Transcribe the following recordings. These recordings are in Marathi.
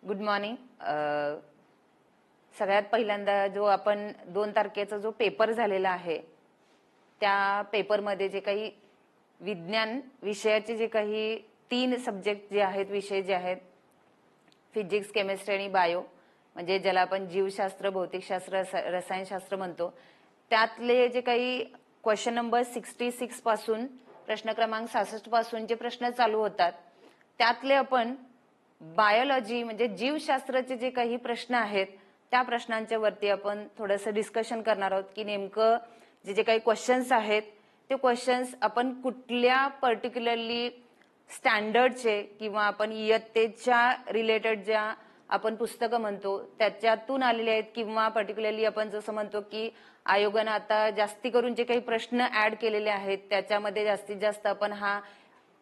Good morning. सगळ्यात पहिल्यांदा जो आपण 2 तारखेचा जो पेपर झालेला आहे त्या पेपरमध्ये जे काही विज्ञान विषयाचे जे काही 3 सब्जेक्ट जे आहेत, विषय जे आहेत, फिजिक्स, केमिस्ट्री आणि बायो, म्हणजे ज्याला आपण जीवशास्त्र, भौतिकशास्त्र, रसायनशास्त्र म्हणतो, त्यातले जे काही क्वेश्चन नंबर 66 पासून प्रश्न क्रमांक 66 पासून जे प्रश्न चालू होतात त्यातले आपण बायोलॉजी म्हणजे जीवशास्त्राचे जे काही प्रश्न आहेत त्या प्रश्नांच्या वरती आपण थोडंसं डिस्कशन करणार आहोत की नेमकं जे काही क्वेश्चन्स आहेत ते क्वेश्चन्स आपण कुठल्या पर्टिक्युलरली स्टँडर्डचे किंवा आपण इयत्तेच्या रिलेटेड ज्या आपण पुस्तकं म्हणतो त्याच्यातून आलेले आहेत किंवा पर्टिक्युलरली आपण जसं म्हणतो की आयोगानं आता जास्ती करून जे काही प्रश्न ऍड केलेले आहेत त्याच्यामध्ये जास्तीत जास्त आपण हा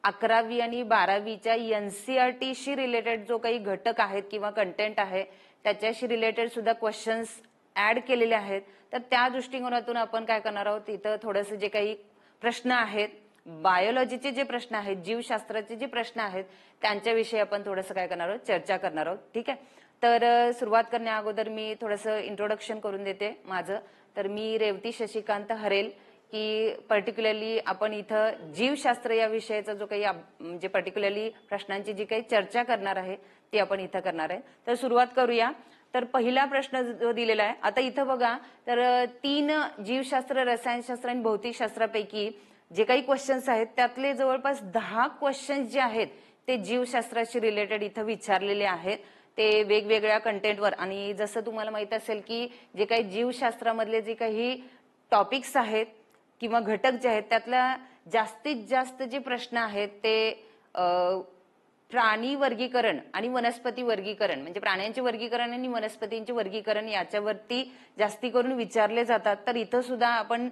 11वी आणि 12वीच्या एनसीईआरटीशी रिलेटेड जो काही घटक आहेत किंवा कंटेंट आहे त्याच्याशी रिलेटेड सुद्धा क्वेश्चन्स ऍड केलेले आहेत. तर त्या दृष्टिकोनातून आपण काय करणार आहोत, इथं थोडंसं जे काही प्रश्न आहेत, बायोलॉजीचे जे प्रश्न आहेत, जीवशास्त्राचे जे प्रश्न आहेत त्यांच्याविषयी आपण थोडंसं काय करणार आहोत, चर्चा करणार आहोत. ठीक आहे. तर सुरुवात करण्या अगोदर मी थोडंसं इंट्रोडक्शन करून देते माझं. तर मी रेवती शशिकांत हरेल की पर्टिक्युलरली आपण इथं जीवशास्त्र या विषयाचा जो काही म्हणजे पर्टिक्युलरली प्रश्नांची जी काही चर्चा करणार आहे ती आपण इथं करणार आहे. तर सुरुवात करूया. तर पहिला प्रश्न जो दिलेला आहे, आता इथं बघा, तर 3 जीवशास्त्र, रसायनशास्त्र आणि भौतिकशास्त्रापैकी जे काही क्वेश्चन्स आहेत त्यातले जवळपास 10 क्वेश्चन्स जे आहेत ते जीवशास्त्राशी रिलेटेड इथं विचारलेले आहेत. ते वेगवेगळ्या कंटेंटवर, आणि जसं तुम्हाला माहित असेल की जे काही जीवशास्त्रामधले जे काही टॉपिक्स आहेत किंवा घटक जे आहेत त्यातल्या जास्तीत जास्त जे प्रश्न आहेत ते प्राणी वर्गीकरण आणि वनस्पती वर्गीकरण, म्हणजे प्राण्यांचे वर्गीकरण आणि वनस्पतींचे वर्गीकरण याच्यावरती जास्ती करून विचारले जातात. तर इथं सुद्धा आपण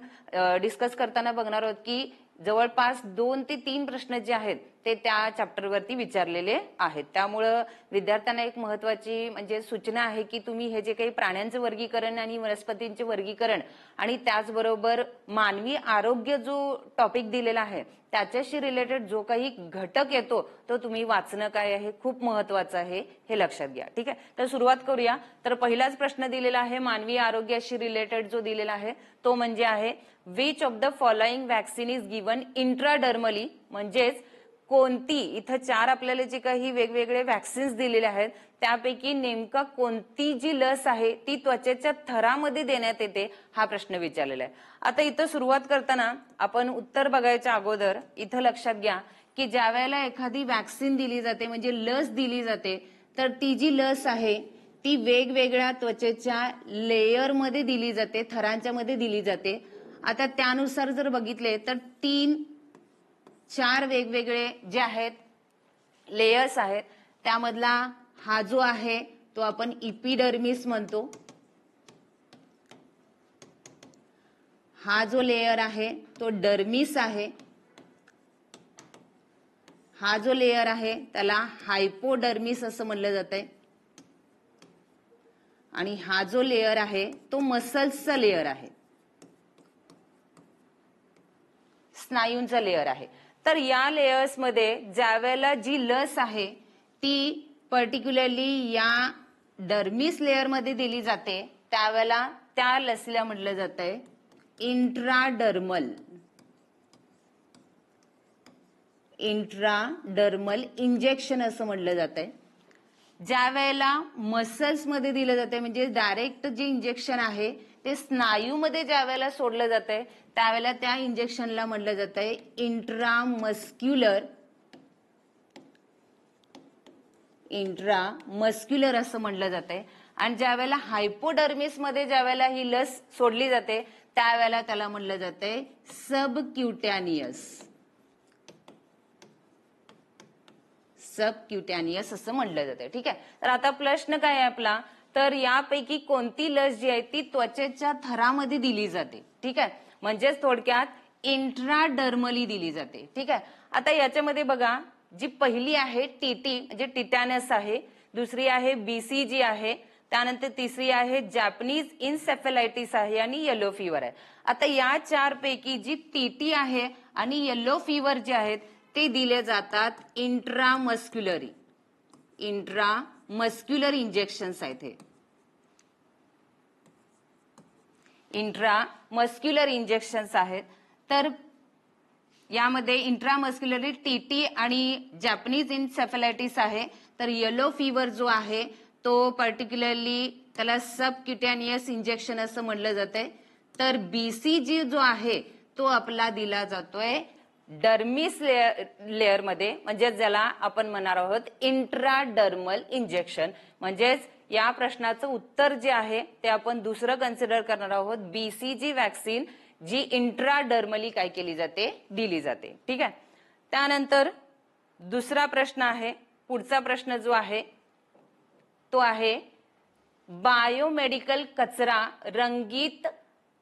डिस्कस करताना बघणार आहोत की जवळपास 2 ते 3 प्रश्न जे आहेत ते त्या चॅप्टरवरती विचारलेले आहेत. त्यामुळं विद्यार्थ्यांना एक महत्वाची म्हणजे सूचना आहे की तुम्ही हे जे काही प्राण्यांचं वर्गीकरण आणि वनस्पतींचे वर्गीकरण आणि त्याचबरोबर मानवी आरोग्य जो टॉपिक दिलेला आहे त्याच्याशी रिलेटेड जो काही घटक येतो तो तुम्ही वाचणं काय आहे खूप महत्वाचं आहे, हे लक्षात घ्या. ठीक आहे. तर सुरुवात करूया. तर पहिलाच प्रश्न दिलेला आहे मानवी आरोग्याशी रिलेटेड जो दिलेला आहे तो म्हणजे आहे which of the following vaccine is given intradermally, म्हणजेच कोणती, इथं 4 आपल्याला जे काही वेगवेगळे वॅक्सिन्स दिलेले आहेत त्यापैकी नेमका कोणती जी लस आहे ती त्वचेच्या थरामध्ये देण्यात येते, हा प्रश्न विचारलेला आहे. आता इथं सुरुवात करताना आपण उत्तर बघायच्या अगोदर इथं लक्षात घ्या की ज्या वेळेला एखादी वॅक्सिन दिली जाते म्हणजे लस दिली जाते तर ती जी लस आहे ती वेगवेगळ्या त्वचेच्या लेयरमध्ये दिली जाते, थरांच्या मध्ये दिली जाते. आता त्यानुसार जर बघितले तर 3-4 वेगवेगळे जे आहेत लेयर्स आहेत त्यामधला हा जो आहे तो आपण इपिडर्मिस म्हणतो. हा जो लेयर आहे तो डर्मिस आहे. हा जो लेयर आहे त्याला हायपोडर्मिस असं म्हणलं जातंय. आणि हा जो लेयर आहे तो मसल्सचा लेयर आहे, स्नायूंचा लेयर आहे. तर या लेयर्स मध्ये ज्या वेळेला जी लस आहे ती पर्टिक्युलरली या डर्मिस लेयर मध्ये दिली जाते त्यावेळेला त्या लसीला म्हटलं जातंय इंट्राडर्मल इंजेक्शन असं म्हटलं जातंय. ज्या वेळेला मसल्स मध्ये दिलं जाते म्हणजे डायरेक्ट जे इंजेक्शन आहे ते स्नायूमध्ये ज्या वेळेला सोडलं जातंय त्यावेळेला त्या इंजेक्शनला म्हटलं जातंय इंट्रामस्क्युलर असं म्हटलं जातंय. आणि ज्या वेळेला हायपोडर्मिस मध्ये ज्या वेळेला ही लस सोडली जाते त्यावेळेला त्याला म्हटलं जातंय सबक्युटॅनियस असं म्हटलं जातं. ठीक आहे. तर आता प्रश्न काय आहे आपला, तर यापैकी कोणती लस जी आहे ती त्वचेच्या थरामध्ये दिली जाते. ठीक आहे. म्हणजेच थोडक्यात इंट्राडर्मली दिली जाते. ठीक आहे. आता याच्यामध्ये बघा, जी पहिली आहे टीटी म्हणजे टिटॅनस आहे, दुसरी आहे बीसीजी आहे, त्यानंतर तिसरी आहे जॅपनीज इन्सेफेलायटिस आहे आणि येलो फीवर आहे. आता या 4 पैकी जी टीटी आहे आणि येलो फीवर जे आहेत ते दिले जातात इंट्रामस्क्युलरी. मस्क्युलर इंजेक्शन्स आहेत हे इंट्रामस्क्युलर इंजेक्शन्स आहेत. तर यामध्ये इंट्रामस्क्युलरी टीटी आणि जॅपनीज इन्सेफेलायटिस आहे. तर येलो फीवर जो आहे तो पर्टिक्युलरली त्याला सबक्युटॅनियस इंजेक्शन असं म्हणलं जातंय. तर बीसीजी जो आहे तो आपला दिला जातोय डर्मिस लेअर मध्ये, म्हणजे ज्याला आपण म्हणणार आहोत इंट्राडर्मल इंजेक्शन. म्हणजेच या प्रश्नाचं उत्तर जे आहे ते आपण दुसरं कन्सिडर करणार आहोत, बीसीजी वॅक्सिन जी इंट्राडर्मली काय केली जाते, दिली जाते. ठीक आहे. त्यानंतर दुसरा प्रश्न आहे, पुढचा प्रश्न जो आहे तो आहे बायोमेडिकल कचरा रंगीत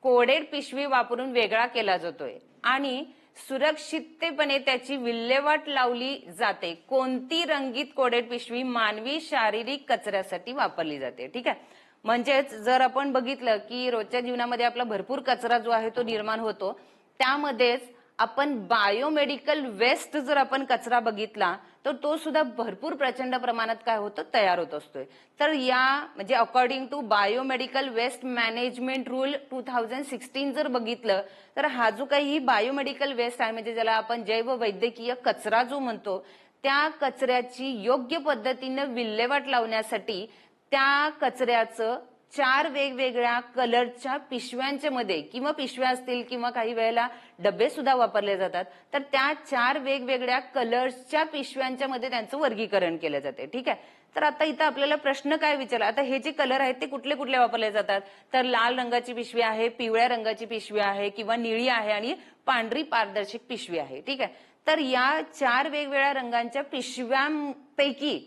कोडेड पिशवी वापरून वेगळा केला जातोय आणि सुरक्षितपणे त्याची विल्हेवाट लावली जाते. कोणती रंगीत कोडेड पिशवी मानवी शारीरिक कचऱ्यासाठी वापरली जाते. ठीक आहे. म्हणजेच जर आपण बघितलं की रोजच्या जीवनामध्ये आपला भरपूर कचरा जो आहे तो निर्माण होतो, त्यामध्येच आपण बायोमेडिकल वेस्ट जर आपण कचरा बघितला तर तो सुद्धा भरपूर प्रचंड प्रमाणात काय होतो, तयार होत असतोय. तर या म्हणजे according to biomedical waste management rule 2016 जर बघितलं तर हा जो काही बायोमेडिकल वेस्ट आहे म्हणजे ज्याला आपण जैव वैद्यकीय कचरा जो म्हणतो, त्या कचऱ्याची योग्य पद्धतीनं विल्हेवाट लावण्यासाठी त्या कचऱ्याचं 4 वेगवेगळ्या कलरच्या पिशव्यांच्या मध्ये किंवा पिशव्या असतील किंवा काही वेळेला डबे सुद्धा वापरले जातात. तर त्या 4 वेगवेगळ्या कलर्सच्या पिशव्यांच्या मध्ये त्यांचं वर्गीकरण केलं जाते. ठीक आहे. तर आता इथं आपल्याला प्रश्न काय विचारला, आता हे जे कलर आहेत ते कुठले कुठले वापरले जातात, तर लाल रंगाची पिशवी आहे, पिवळ्या रंगाची पिशवी आहे किंवा निळी आहे आणि पांढरी पारदर्शक पिशवी आहे. ठीक आहे. तर या 4 वेगवेगळ्या रंगांच्या पिशव्यांपैकी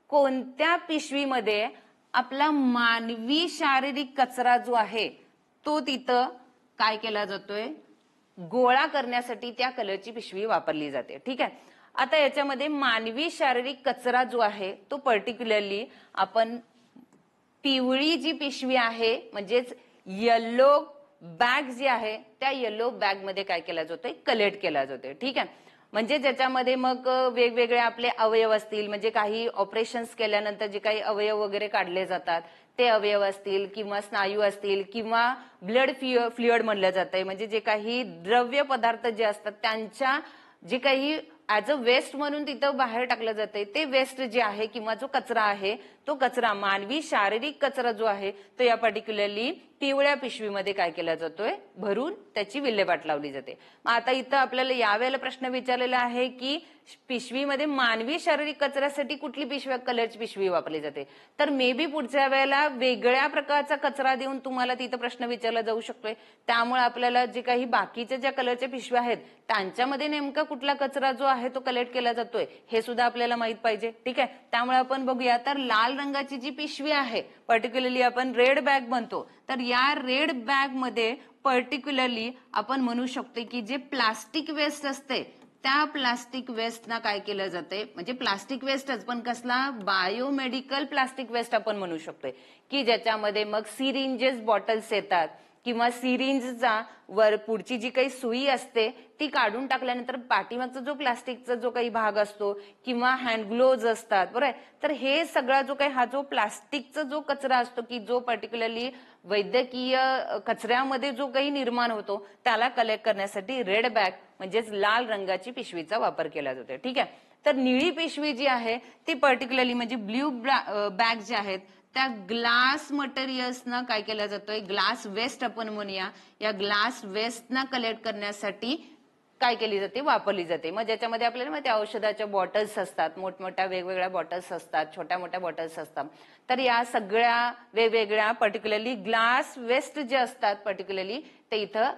कोणत्या पिशवीमध्ये आपला मानवी शारीरिक कचरा जो आहे तो तिथं काय केला जातोय, गोळा करण्यासाठी त्या कलरची पिशवी वापरली जाते. ठीक आहे. आता याच्यामध्ये मानवी शारीरिक कचरा जो आहे तो पर्टिक्युलरली आपण पिवळी जी पिशवी आहे म्हणजेच येलो बॅग जी आहे त्या येलो बॅग मध्ये काय केला जातोय, कलेक्ट केला जातोय. ठीक आहे. म्हणजे ज्याच्यामध्ये मग वेगवेगळे आपले अवयव असतील, म्हणजे काही ऑपरेशन्स केल्यानंतर जे काही अवयव वगैरे काढले जातात ते अवयव असतील किंवा स्नायू असतील किंवा ब्लड फ्लुइड म्हणलं जातंय, म्हणजे जे काही द्रव्य पदार्थ जे असतात त्यांच्या जे काही ऍज अ वेस्ट म्हणून तिथं बाहेर टाकलं जाते ते वेस्ट जे आहे किंवा जो कचरा आहे तो कचरा मानवी शारीरिक कचरा जो आहे तो या पर्टिक्युलरली पिवळ्या पिशवीमध्ये काय केला जातोय, भरून त्याची विल्हेवाट लावली जाते. मग आता इथं आपल्याला यावेळेला प्रश्न विचारलेला आहे की पिशवीमध्ये मानवी शारीरिक कचऱ्यासाठी कुठली पिशवी कलरची पिशवी वापरली जाते. तर मे बी पुढच्या वेळेला वेगळ्या प्रकारचा कचरा देऊन तुम्हाला तिथं प्रश्न विचारला जाऊ शकतोय. त्यामुळे आपल्याला जे काही बाकीच्या ज्या कलरच्या पिशव्या आहेत त्यांच्यामध्ये नेमका कुठला कचरा जो आहे तो कलेक्ट केला जातोय हे सुद्धा आपल्याला माहित पाहिजे. ठीक आहे. त्यामुळे आपण बघूया, तर लाल रंगाची जी पिशवी आहे पर्टिक्युलरली आपण रेड बॅग म्हणतो, तर या रेड बॅग मध्ये पर्टिक्युलरली आपण म्हणू शकतो की जे प्लास्टिक वेस्ट असते त्या प्लास्टिक वेस्टना काय केलं जाते, म्हणजे प्लास्टिक वेस्टच पण कसला, बायोमेडिकल प्लास्टिक वेस्ट आपण म्हणू शकतोय की ज्याच्यामध्ये मग सिरिंजेस बॉटल्स येतात किंवा सिरिंजचा वर पुढची जी काही सुई असते ती काढून टाकल्यानंतर पाठीमागचा जो प्लास्टिकचा जो काही भाग असतो किंवा हँड ग्लोव्ज असतात, बरोबर. तर हे सगळा जो काही हा जो प्लास्टिकचा जो कचरा असतो की जो पर्टिक्युलरली वैद्यकीय कचऱ्यामध्ये जो काही निर्माण होतो त्याला कलेक्ट करण्यासाठी रेड बॅग म्हणजेच लाल रंगाची पिशवीचा वापर केला जातो. ठीक आहे. तर निळी पिशवी जी आहे ती पर्टिक्युलरली म्हणजे ब्ल्यू बॅग जे आहेत त्या ग्लास मटेरियल्सना काय केलं जातोय, ग्लास वेस्ट आपण म्हणूया, या ग्लास वेस्टना कलेक्ट करण्यासाठी काय केली जाते, वापरली जाते. मग ज्याच्यामध्ये आपल्याला माहिती औषधाच्या बॉटल्स असतात, मोठमोठ्या वेगवेगळ्या बॉटल्स असतात, छोट्या मोठ्या बॉटल्स असतात. तर या सगळ्या वेगवेगळ्या पर्टिक्युलरली ग्लास वेस्ट जे असतात पर्टिक्युलरली ते इथं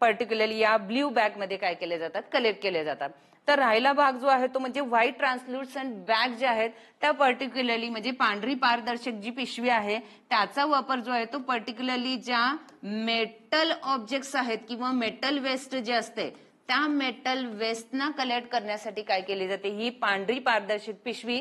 पर्टिक्युलरली या ब्ल्यू बॅग मध्ये काय केले जातात, कलेक्ट केले जातात. तर राहिला भाग जो आहे तो म्हणजे व्हाईट ट्रान्सल्युसंट बॅग जे आहेत त्या पर्टिक्युलरली म्हणजे पांढरी पारदर्शक जी पिशवी आहे त्याचा वापर जो आहे तो पर्टिक्युलरली ज्या मेटल ऑब्जेक्ट्स आहेत किंवा मेटल वेस्ट जे असते त्या मेटल वेस्टना कलेक्ट करण्यासाठी काय केली जाते, ही पांढरी पारदर्शक पिशवी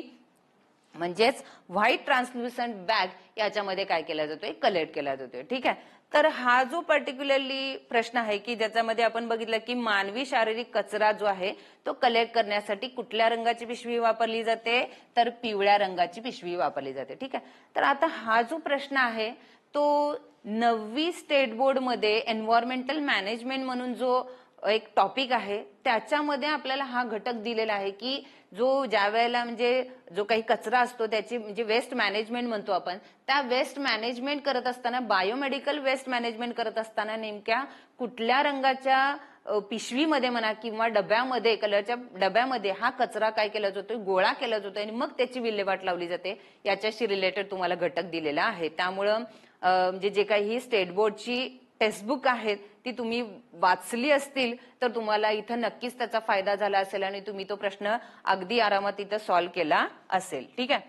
म्हणजेच व्हाईट ट्रान्सल्युसंट बॅग याच्यामध्ये काय केला जातोय, कलेक्ट केला जातोय. ठीक आहे. तर हा जो पर्टिक्युलरली प्रश्न आहे की ज्याच्यामध्ये आपण बघितलं की मानवी शारीरिक कचरा जो आहे तो कलेक्ट करण्यासाठी कुठल्या रंगाची पिशवी वापरली जाते, तर पिवळ्या रंगाची पिशवी वापरली जाते. ठीक आहे. तर आता हा जो प्रश्न आहे तो 9वी स्टेट बोर्ड मध्ये एन्व्हायरमेंटल मॅनेजमेंट म्हणून जो एक टॉपिक आहे त्याच्यामध्ये आपल्याला हा घटक दिलेला आहे की जो ज्या वेळेला म्हणजे जो काही कचरा असतो त्याची म्हणजे वेस्ट मॅनेजमेंट म्हणतो आपण, त्या वेस्ट मॅनेजमेंट करत असताना बायोमेडिकल वेस्ट मॅनेजमेंट करत असताना नेमक्या कुठल्या रंगाच्या पिशवीमध्ये म्हणा किंवा डब्यामध्ये, कलरच्या डब्यामध्ये हा कचरा काय केला जातोय, गोळा केला जातोय आणि मग त्याची विल्हेवाट लावली जाते, याच्याशी रिलेटेड तुम्हाला घटक दिलेला आहे. त्यामुळं म्हणजे जे काही स्टेट बोर्डची टेक्स्टबुक आहेत ती तुम्ही वाचली असतील तर तुम्हाला इथं नक्कीच त्याचा फायदा झाला असेल आणि तुम्ही तो प्रश्न अगदी आरामात इथं सॉल्व्ह केला असेल. ठीक आहे.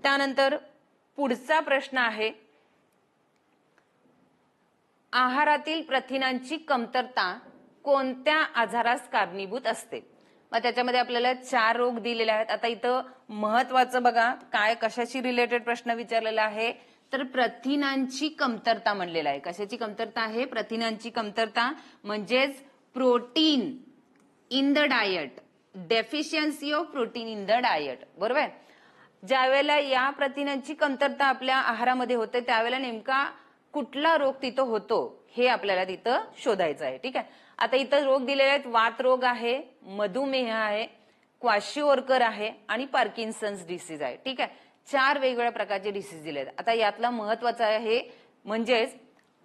त्यानंतर पुढचा प्रश्न आहे, आहारातील प्रथिनांची कमतरता कोणत्या आजारास कारणीभूत असते. मग त्याच्यामध्ये आपल्याला 4 रोग दिलेले आहेत. आता इथं महत्वाचं बघा काय कशाशी रिलेटेड प्रश्न विचारलेला आहे, तर प्रथिनांची कमतरता म्हणलेला आहे. कशाची कमतरता आहे, प्रथिनांची कमतरता म्हणजेच protein in the diet, deficiency of protein in the diet. बरोबर. ज्या वेळेला या प्रथिनांची कमतरता आपल्या आहारामध्ये होते त्यावेळेला नेमका कुठला रोग तिथं होतो हे आपल्याला तिथं शोधायचं आहे. ठीक आहे. आता इथं रोग दिलेले आहेत, वात रोग आहे, मधुमेह आहे, क्वाशिओर्कर आहे आणि पार्किन्सन्स डिसीज आहे. ठीक आहे. 4 वेगवेगळ्या प्रकारचे डिसीज दिले आहेत. आता यातला महत्वाचा आहे म्हणजेच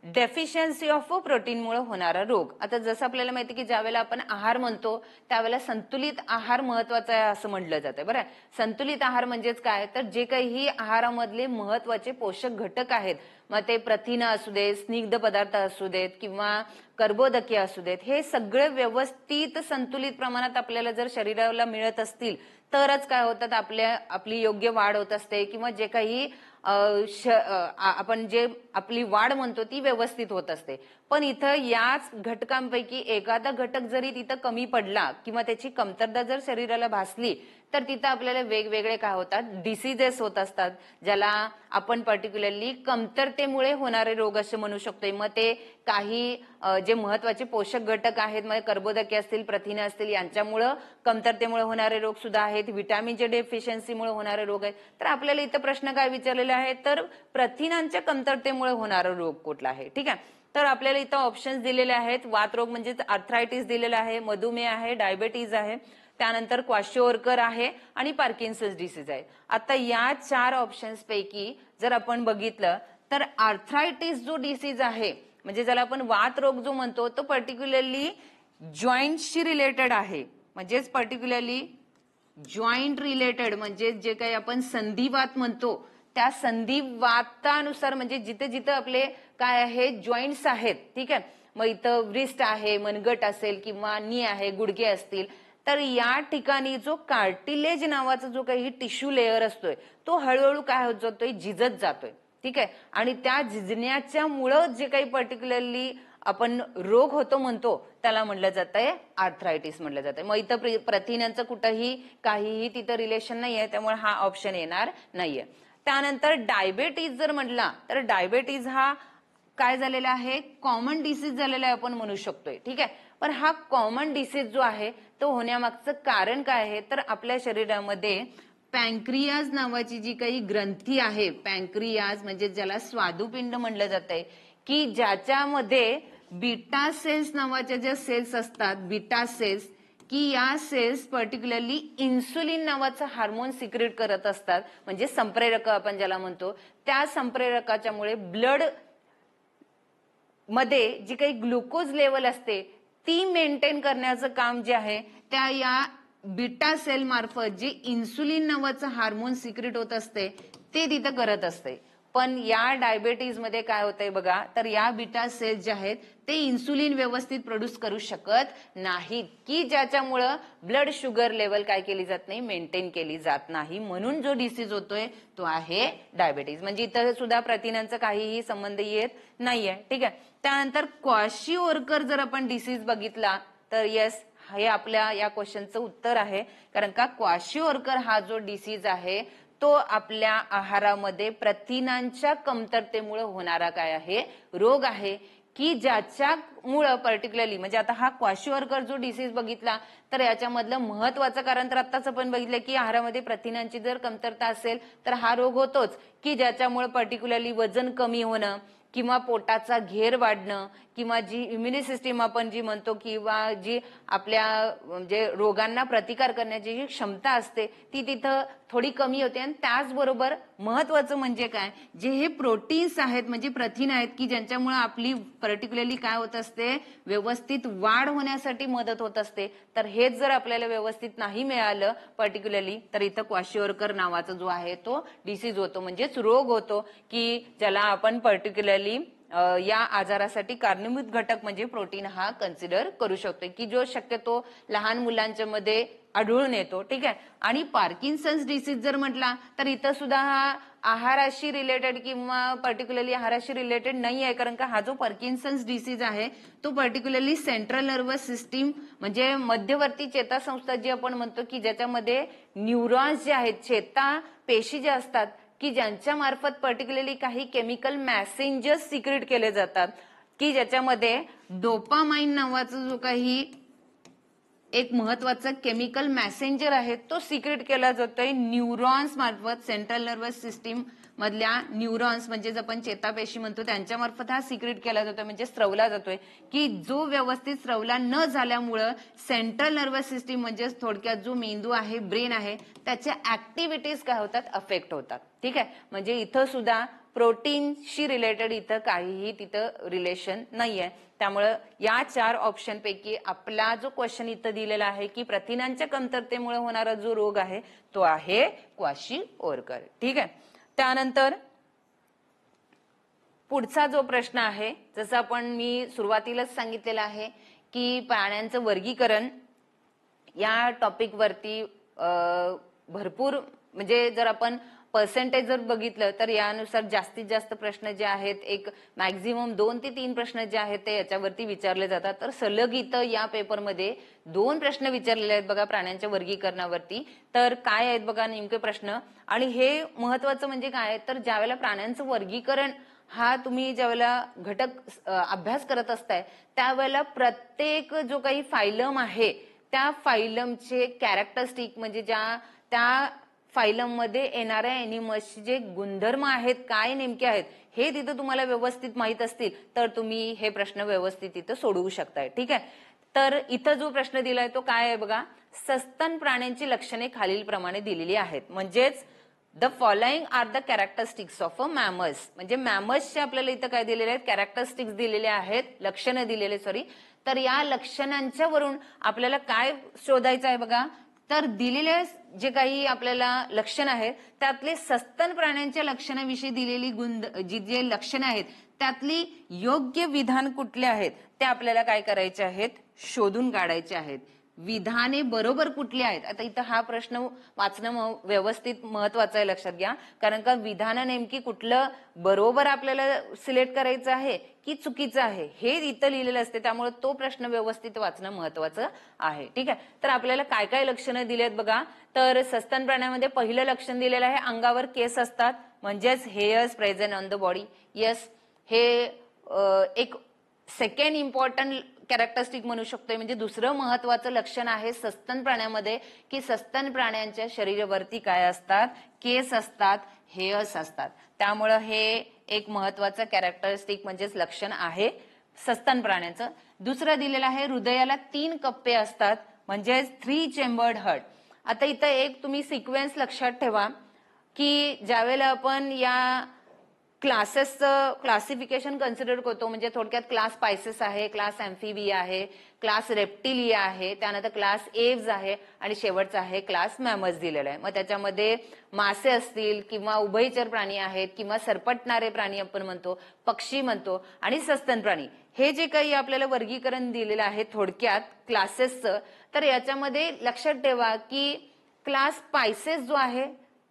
डेफिशियन्सी ऑफ प्रोटीनमुळे होणारा रोग. आता जसं आपल्याला माहिती की ज्यावेळेला आपण आहार म्हणतो त्यावेळेला संतुलित आहार महत्वाचा आहे असं म्हटलं जातं. बरं. संतुलित आहार म्हणजेच काय, तर जे काही आहारामधले महत्वाचे पोषक घटक आहेत, मग ते प्रथिनं असू देत, स्निग्ध पदार्थ असू देत किंवा कर्बोदके असू देत, हे सगळे व्यवस्थित संतुलित प्रमाणात आपल्याला जर शरीराला मिळत असतील तरच काय होतात, आपली योग्य वाढ होत असते किंवा जे काही आपण जे आपली वाढ म्हणतो ती व्यवस्थित होत असते. पण इथं याच घटकांपैकी एखादा घटक जरी तिथं कमी पडला किंवा त्याची कमतरता जर शरीराला भासली तर तिथं आपल्याला वेगवेगळे काय होतात, डिसीजेस होत असतात, ज्याला आपण पर्टिक्युलरली कमतरतेमुळे होणारे रोग असे म्हणू शकतो. मग ते काही जे महत्वाचे पोषक घटक आहेत, मग कर्बोदके असतील, प्रथिने असतील, यांच्यामुळे कमतरतेमुळे होणारे रोग सुद्धा आहेत, व्हिटॅमिनच्या डेफिशियन्सीमुळे होणारे रोग आहेत. तर आपल्याला इथं प्रश्न काय विचारलेला आहे, तर प्रथिनांच्या कमतरतेमुळे होणारा रोग कुठला आहे. ठीक आहे. तर आपल्याला इथं ऑप्शन्स दिलेले आहेत. वात रोग म्हणजे आर्थरायटिस दिलेला आहे, मधुमेह आहे, डायबेटीज आहे, त्यानंतर क्वाशिओर्कर आहे आणि पार्किन्सन्स डिसीज आहे. आता या 4 ऑप्शन्स पैकी जर आपण बघितलं तर आर्थरायटिस जो डिसीज आहे म्हणजे ज्याला आपण वात रोग जो म्हणतो तो पर्टिक्युलरली जॉईंटशी रिलेटेड आहे. म्हणजेच पर्टिक्युलरली जॉईंट रिलेटेड म्हणजे जे काही आपण संधिवात म्हणतो त्या संधिवातानुसार म्हणजे जिथे जिथे आपले काय आहे जॉईंट्स आहेत. ठीक आहे. मग इथं व्रिस्ट आहे, मनगट असेल किंवा नी आहे, गुडघे असतील, तर या ठिकाणी जो कार्टिलेज नावाचा जो काही टिश्यू लेअर असतोय तो हळूहळू काय होत जातोय, झिजत जातोय. ठीक आहे. आणि त्या झिजण्याच्या मुळे जे काही पर्टिक्युलरली आपण रोग होतो म्हणतो त्याला म्हणलं जातंय आर्थरायटिस म्हणलं जातंय. मग इथं प्रथिनांचं कुठंही काहीही तिथं रिलेशन नाहीये, त्यामुळे हा ऑप्शन येणार नाहीये. त्यानंतर डायबेटीज जर म्हटला तर डायबेटीज हा काय झालेला आहे, कॉमन डिसीज झालेला आहे आपण म्हणू शकतोय. ठीक आहे. पण हा कॉमन डिसीज जो आहे तो होण्यामागचं कारण काय आहे, तर आपल्या शरीरामध्ये पॅन्क्रियाज नावाची जी काही ग्रंथी आहे, पॅन्क्रियाज म्हणजे ज्याला स्वादुपिंड म्हणलं जातंय, की ज्याच्यामध्ये बीटा सेल्स नावाच्या ज्या सेल्स असतात, बीटा सेल्स, की या सेल्स पर्टिक्युलरली इन्सुलिन नावाचं हार्मोन सिक्रेट करत असतात. म्हणजे संप्रेरक आपण ज्याला म्हणतो, त्या संप्रेरकाच्यामुळे ब्लड मध्ये जी काही ग्लुकोज लेवल असते ती मेंटेन करण्याचं काम जे आहे त्या या बीटा सेल मार्फत जे इन्सुलिन नावाचं हार्मोन सिक्रेट होत असते ते तिथं करत असते. पण या डायबेटीज मध्ये काय होतंय बघा, तर या बीटा सेल्स जे आहेत ते इन्सुलिन व्यवस्थित प्रोड्यूस करू शकत नाहीत, की ज्याच्यामुळं ब्लड शुगर लेवल काय केली जात नाही, मेंटेन केली जात नाही. म्हणून जो डिसीज होतोय तो आहे डायबेटीज. म्हणजे इथं सुद्धा प्रथिनांचा काहीही संबंध येत नाहीये. ठीक आहे. त्यानंतर क्वाशिओर्कर जर आपण डिसीज बघितला तर येस, हे आपल्या या क्वेश्चनचं उत्तर आहे. कारण का क्वाशिओर्कर हा जो डिसीज आहे तो आपल्या आहारामध्ये प्रथिनांच्या कमतरतेमुळे होणारा काय आहे, रोग आहे, की ज्याच्यामुळं पर्टिक्युलरली म्हणजे आता हा क्वाशिओर्कर जो डिसीज बघितला तर याच्यामधलं महत्वाचं कारण तर आत्ताच आपण बघितलं की आहारामध्ये प्रथिनांची जर कमतरता असेल तर हा रोग होतोच, की ज्याच्यामुळे पर्टिक्युलरली वजन कमी होणं किंवा पोटाचा घेर वाढणं किंवा जी इम्युनी सिस्टीम आपण जी म्हणतो किंवा जी आपल्या म्हणजे रोगांना प्रतिकार करण्याची जी क्षमता असते ती तिथं थोडी कमी होते. आणि त्याचबरोबर महत्वाचं म्हणजे काय, जे हे प्रोटीन्स आहेत म्हणजे प्रथिन आहेत की ज्यांच्यामुळे आपली पर्टिक्युलरली काय होत असते, व्यवस्थित वाढ होण्यासाठी मदत होत असते. तर हेच जर आपल्याला व्यवस्थित नाही मिळालं पर्टिक्युलरली तर इथं क्वाशिओर्कर नावाचा जो आहे तो डिसीज होतो, म्हणजेच रोग होतो, की ज्याला आपण पर्टिक्युलरली या आजारासाठी कारणीभूत घटक म्हणजे प्रोटीन हा कन्सिडर करू शकतो, की जो शक्यतो लहान मुलांच्या मध्ये आढळून येतो. ठीक आहे. आणि पार्किन्सन्स डिसीज जर म्हटला तर इथं सुद्धा हा आहाराशी रिलेटेड किंवा पर्टिक्युलरली आहाराशी रिलेटेड नाही आहे, कारण का हा जो पार्किन्सन्स डिसीज आहे तो पर्टिक्युलरली सेंट्रल नर्वस सिस्टीम म्हणजे मध्यवर्ती चेतासंस्था जी आपण म्हणतो की ज्याच्यामध्ये न्यूरॉन्स जे आहेत, चेता पेशी ज्या असतात की ज्यांच्या मार्फत पर्टिक्युलरली काही केमिकल मॅसेंजर्स सिक्रेट केले जातात, की ज्याच्यामध्ये डोपामाइन नावाचा जो काही एक महत्वाचा केमिकल मॅसेंजर आहे तो सिक्रेट केला जातोय न्यूरॉन्स मार्फत. सेंट्रल नर्वस सिस्टीम मधल्या न्यूरॉन्स म्हणजे आपण चेतापेशी म्हणतो त्यांच्या मार्फत हा सिक्रेट केला जातोय म्हणजे स्रवला जातोय, की जो व्यवस्थित स्रवला न झाल्यामुळं सेंट्रल नर्वस सिस्टीम म्हणजे थोडक्यात जो मेंदू आहे, ब्रेन आहे, त्याच्या ऍक्टिव्हिटीज काय होतात, अफेक्ट होतात. ठीक आहे. म्हणजे इथं सुद्धा प्रोटीनशी रिलेटेड इथं काहीही तिथं रिलेशन नाहीये. त्यामुळे या 4 ऑप्शन पैकी आपला जो क्वेश्चन इथं दिलेला आहे की प्रथिनांच्या कमतरतेमुळे होणारा जो रोग आहे तो आहे क्वाशिओर्कर. ठीक आहे. त्यानंतर पुढचा जो प्रश्न आहे, जसं आपण मी सुरुवातीलाच सांगितलेलं आहे की प्राण्यांचं वर्गीकरण या टॉपिक वरती भरपूर म्हणजे जर आपण पर्सेंटेज जर बघितलं तर यानुसार जास्तीत जास्त प्रश्न जे आहेत एक मॅक्झिमम 2 ते 3 प्रश्न जे आहेत ते याच्यावरती विचारले जातात. तर सलग इथं या पेपरमध्ये 2 प्रश्न विचारलेले आहेत बघा प्राण्यांच्या वर्गीकरणावरती. तर काय आहेत बघा नेमके प्रश्न, आणि हे महत्वाचं म्हणजे काय तर ज्यावेळेला प्राण्यांचं वर्गीकरण हा तुम्ही ज्यावेळेला घटक अभ्यास करत असताय त्यावेळेला प्रत्येक जो काही फायलम आहे त्या फायलमचे कॅरेक्टरिस्टिक म्हणजे ज्या त्या फायलम मध्ये येणाऱ्या एनिमल्सचे जे गुणधर्म आहेत काय नेमके आहेत हे तिथं तुम्हाला व्यवस्थित माहित असतील तर तुम्ही हे प्रश्न व्यवस्थित तिथं सोडवू शकताय. ठीक आहे. तर इथं जो प्रश्न दिलाय तो काय आहे बघा, सस्तन प्राण्यांची लक्षणे खालील प्रमाणे दिलेली आहेत. म्हणजेच the following are the characteristics of a mammals, म्हणजे मॅमल्सचे आपल्याला इथं काय दिलेले आहेत, कॅरेक्टरिस्टिक्स दिलेले आहेत, लक्षणं दिलेले सॉरी. तर या लक्षणांच्या वरून आपल्याला काय शोधायचं आहे बघा, तर दिलेले जे काही आपल्याला लक्षण आहेत त्यातले सस्तन प्राण्यांच्या लक्षणाविषयी दिलेली जे लक्षणं आहेत त्यातली योग्य विधान कुठले आहेत ते आपल्याला काय करायचे आहेत, शोधून काढायचे आहेत. विधाने बरोबर कुठली आहेत. आता इथं हा प्रश्न वाचणं व्यवस्थित महत्वाचं आहे, लक्षात घ्या. कारण का विधानं नेमकी कुठलं बरोबर आपल्याला सिलेक्ट करायचं आहे की चुकीचं आहे हे इथं लिहिलेलं असते, त्यामुळे तो प्रश्न व्यवस्थित वाचणं महत्वाचं आहे. ठीक आहे. तर आपल्याला काय काय लक्षणं दिली आहेत बघा, तर सस्तन प्राण्यामध्ये पहिलं लक्षण दिलेलं आहे अंगावर केस असतात म्हणजेच hairs present on the body. Yes, हे एक सेकंड इम्पॉर्टंट कॅरेक्टरिस्टिक म्हणू शकतोय. म्हणजे दुसरं महत्वाचं लक्षण आहे सस्तन प्राण्यामध्ये की सस्तन प्राण्यांच्या शरीरावरती काय असतात, केस असतात, हेअर्स असतात. त्यामुळं हे एक महत्वाचं कॅरेक्टरिस्टिक म्हणजेच लक्षण आहे सस्तन प्राण्यांचं. दुसरं दिलेलं आहे हृदयाला 3 कप्पे असतात म्हणजेच 3 चेंबर्ड हार्ट. आता इथं एक तुम्ही सिक्वेन्स लक्षात ठेवा की ज्यावेळेला आपण या क्लासेसचं क्लासिफिकेशन कन्सिडर करतो, म्हणजे थोडक्यात क्लास पायसेस आहे, क्लास अँफिबिया आहे, क्लास रेप्टिलिया आहे, त्यानंतर क्लास एव्ज आहे आणि शेवटचा आहे क्लास मॅमल्स दिलेला आहे. मग त्याच्यामध्ये मासे असतील किंवा उभयचर प्राणी आहेत किंवा सरपटणारे प्राणी आपण म्हणतो, पक्षी म्हणतो आणि सस्तन प्राणी, हे जे काही आपल्याला वर्गीकरण दिलेलं आहे थोडक्यात क्लासेसचं, तर याच्यामध्ये लक्षात ठेवा की क्लास पायसेस जो आहे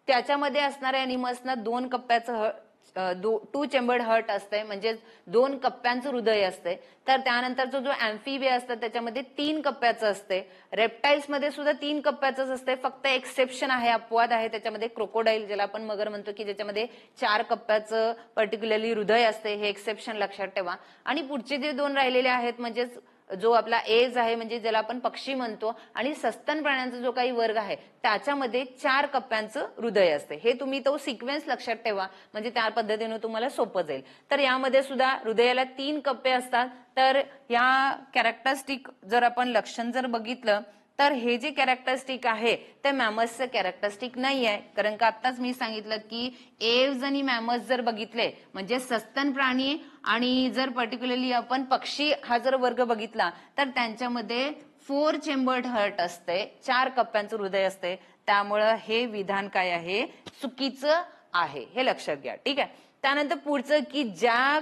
त्याच्यामध्ये असणाऱ्या अॅनिमल्सना 2 कप्प्याचं टू चेंबर्ड हार्ट असते, म्हणजे 2 कप्प्यांचं हृदय असते. तर त्यानंतरचा जो अॅम्फिबिया असतात त्याच्यामध्ये 3 कप्प्याचं असते. रेप्टाईल्स मध्ये सुद्धा 3 कप्प्याचंच असते. फक्त एक्सेप्शन आहे, अपवाद आहे त्याच्यामध्ये क्रोकोडाईल, ज्याला आपण मगर म्हणतो, की ज्याच्यामध्ये 4 कप्प्याचं पर्टिक्युलरली हृदय असते. हे एक्सेप्शन लक्षात ठेवा. आणि पुढचे जे 2 राहिलेले आहेत म्हणजेच जो आपला एज आहे, म्हणजे ज्याला आपण पक्षी म्हणतो, आणि सस्तन प्राण्यांचा जो काही वर्ग आहे त्याच्यामध्ये 4 कप्प्यांचं हृदय असते. हे तुम्ही तो सिक्वेन्स लक्षात ठेवा, म्हणजे त्या पद्धतीने तुम्हाला सोपं जाईल. तर यामध्ये सुद्धा हृदयाला 3 कप्पे असतात. तर या कॅरेक्टरिस्टिक जर आपण लक्षण जर बघितलं तर हे जे कॅरेक्टरिस्टिक आहे ते मॅमसचं कॅरेक्टरिस्टिक नाही आहे. कारण का आत्ताच मी सांगितलं की एव्स आणि मॅमस जर बघितले म्हणजे सस्तन प्राणी आणि जर पर्टिक्युलरली आपण पक्षी हा जर वर्ग बघितला तर त्यांच्यामध्ये 4 चेंबर्ड हार्ट असते, 4 कप्प्यांचं हृदय असते. त्यामुळं हे विधान काय आहे, चुकीचं आहे, हे लक्षात घ्या. ठीक आहे. त्यानंतर पुढचं की ज्या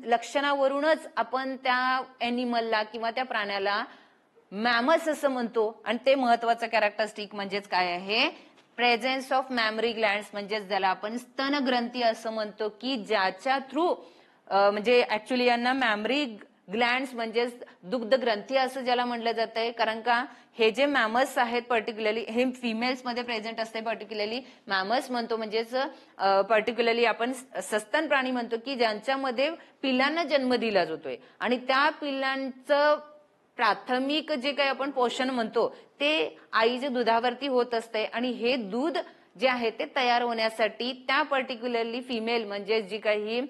लक्षणावरूनच आपण त्या एनिमलला किंवा त्या प्राण्याला मॅमस असं म्हणतो, आणि ते महत्वाचं कॅरेक्टरिस्टिक म्हणजेच काय आहे, प्रेझेन्स ऑफ मॅमरी ग्लँड्स, म्हणजेच ज्याला आपण स्तनग्रंथी असं म्हणतो, की ज्याच्या थ्रू म्हणजे ऍक्च्युली यांना मॅमरी ग्लँड्स म्हणजेच दुग्ध ग्रंथी असं ज्याला म्हटलं जातंय. कारण का हे जे मॅमस आहेत पर्टिक्युलरली हे फिमेल्स मध्ये प्रेझेंट असते. पर्टिक्युलरली मॅमस म्हणतो म्हणजेच पर्टिक्युलरली आपण सस्तन प्राणी म्हणतो की ज्यांच्यामध्ये पिल्लांना जन्म दिला जातोय आणि त्या पिल्लांचं प्राथमिक जे काही आपण पोषण म्हणतो ते आईच्या दुधावरती होत असते. आणि हे दूध जे आहे ते तयार होण्यासाठी त्या पर्टिक्युलरली फिमेल म्हणजे जी काही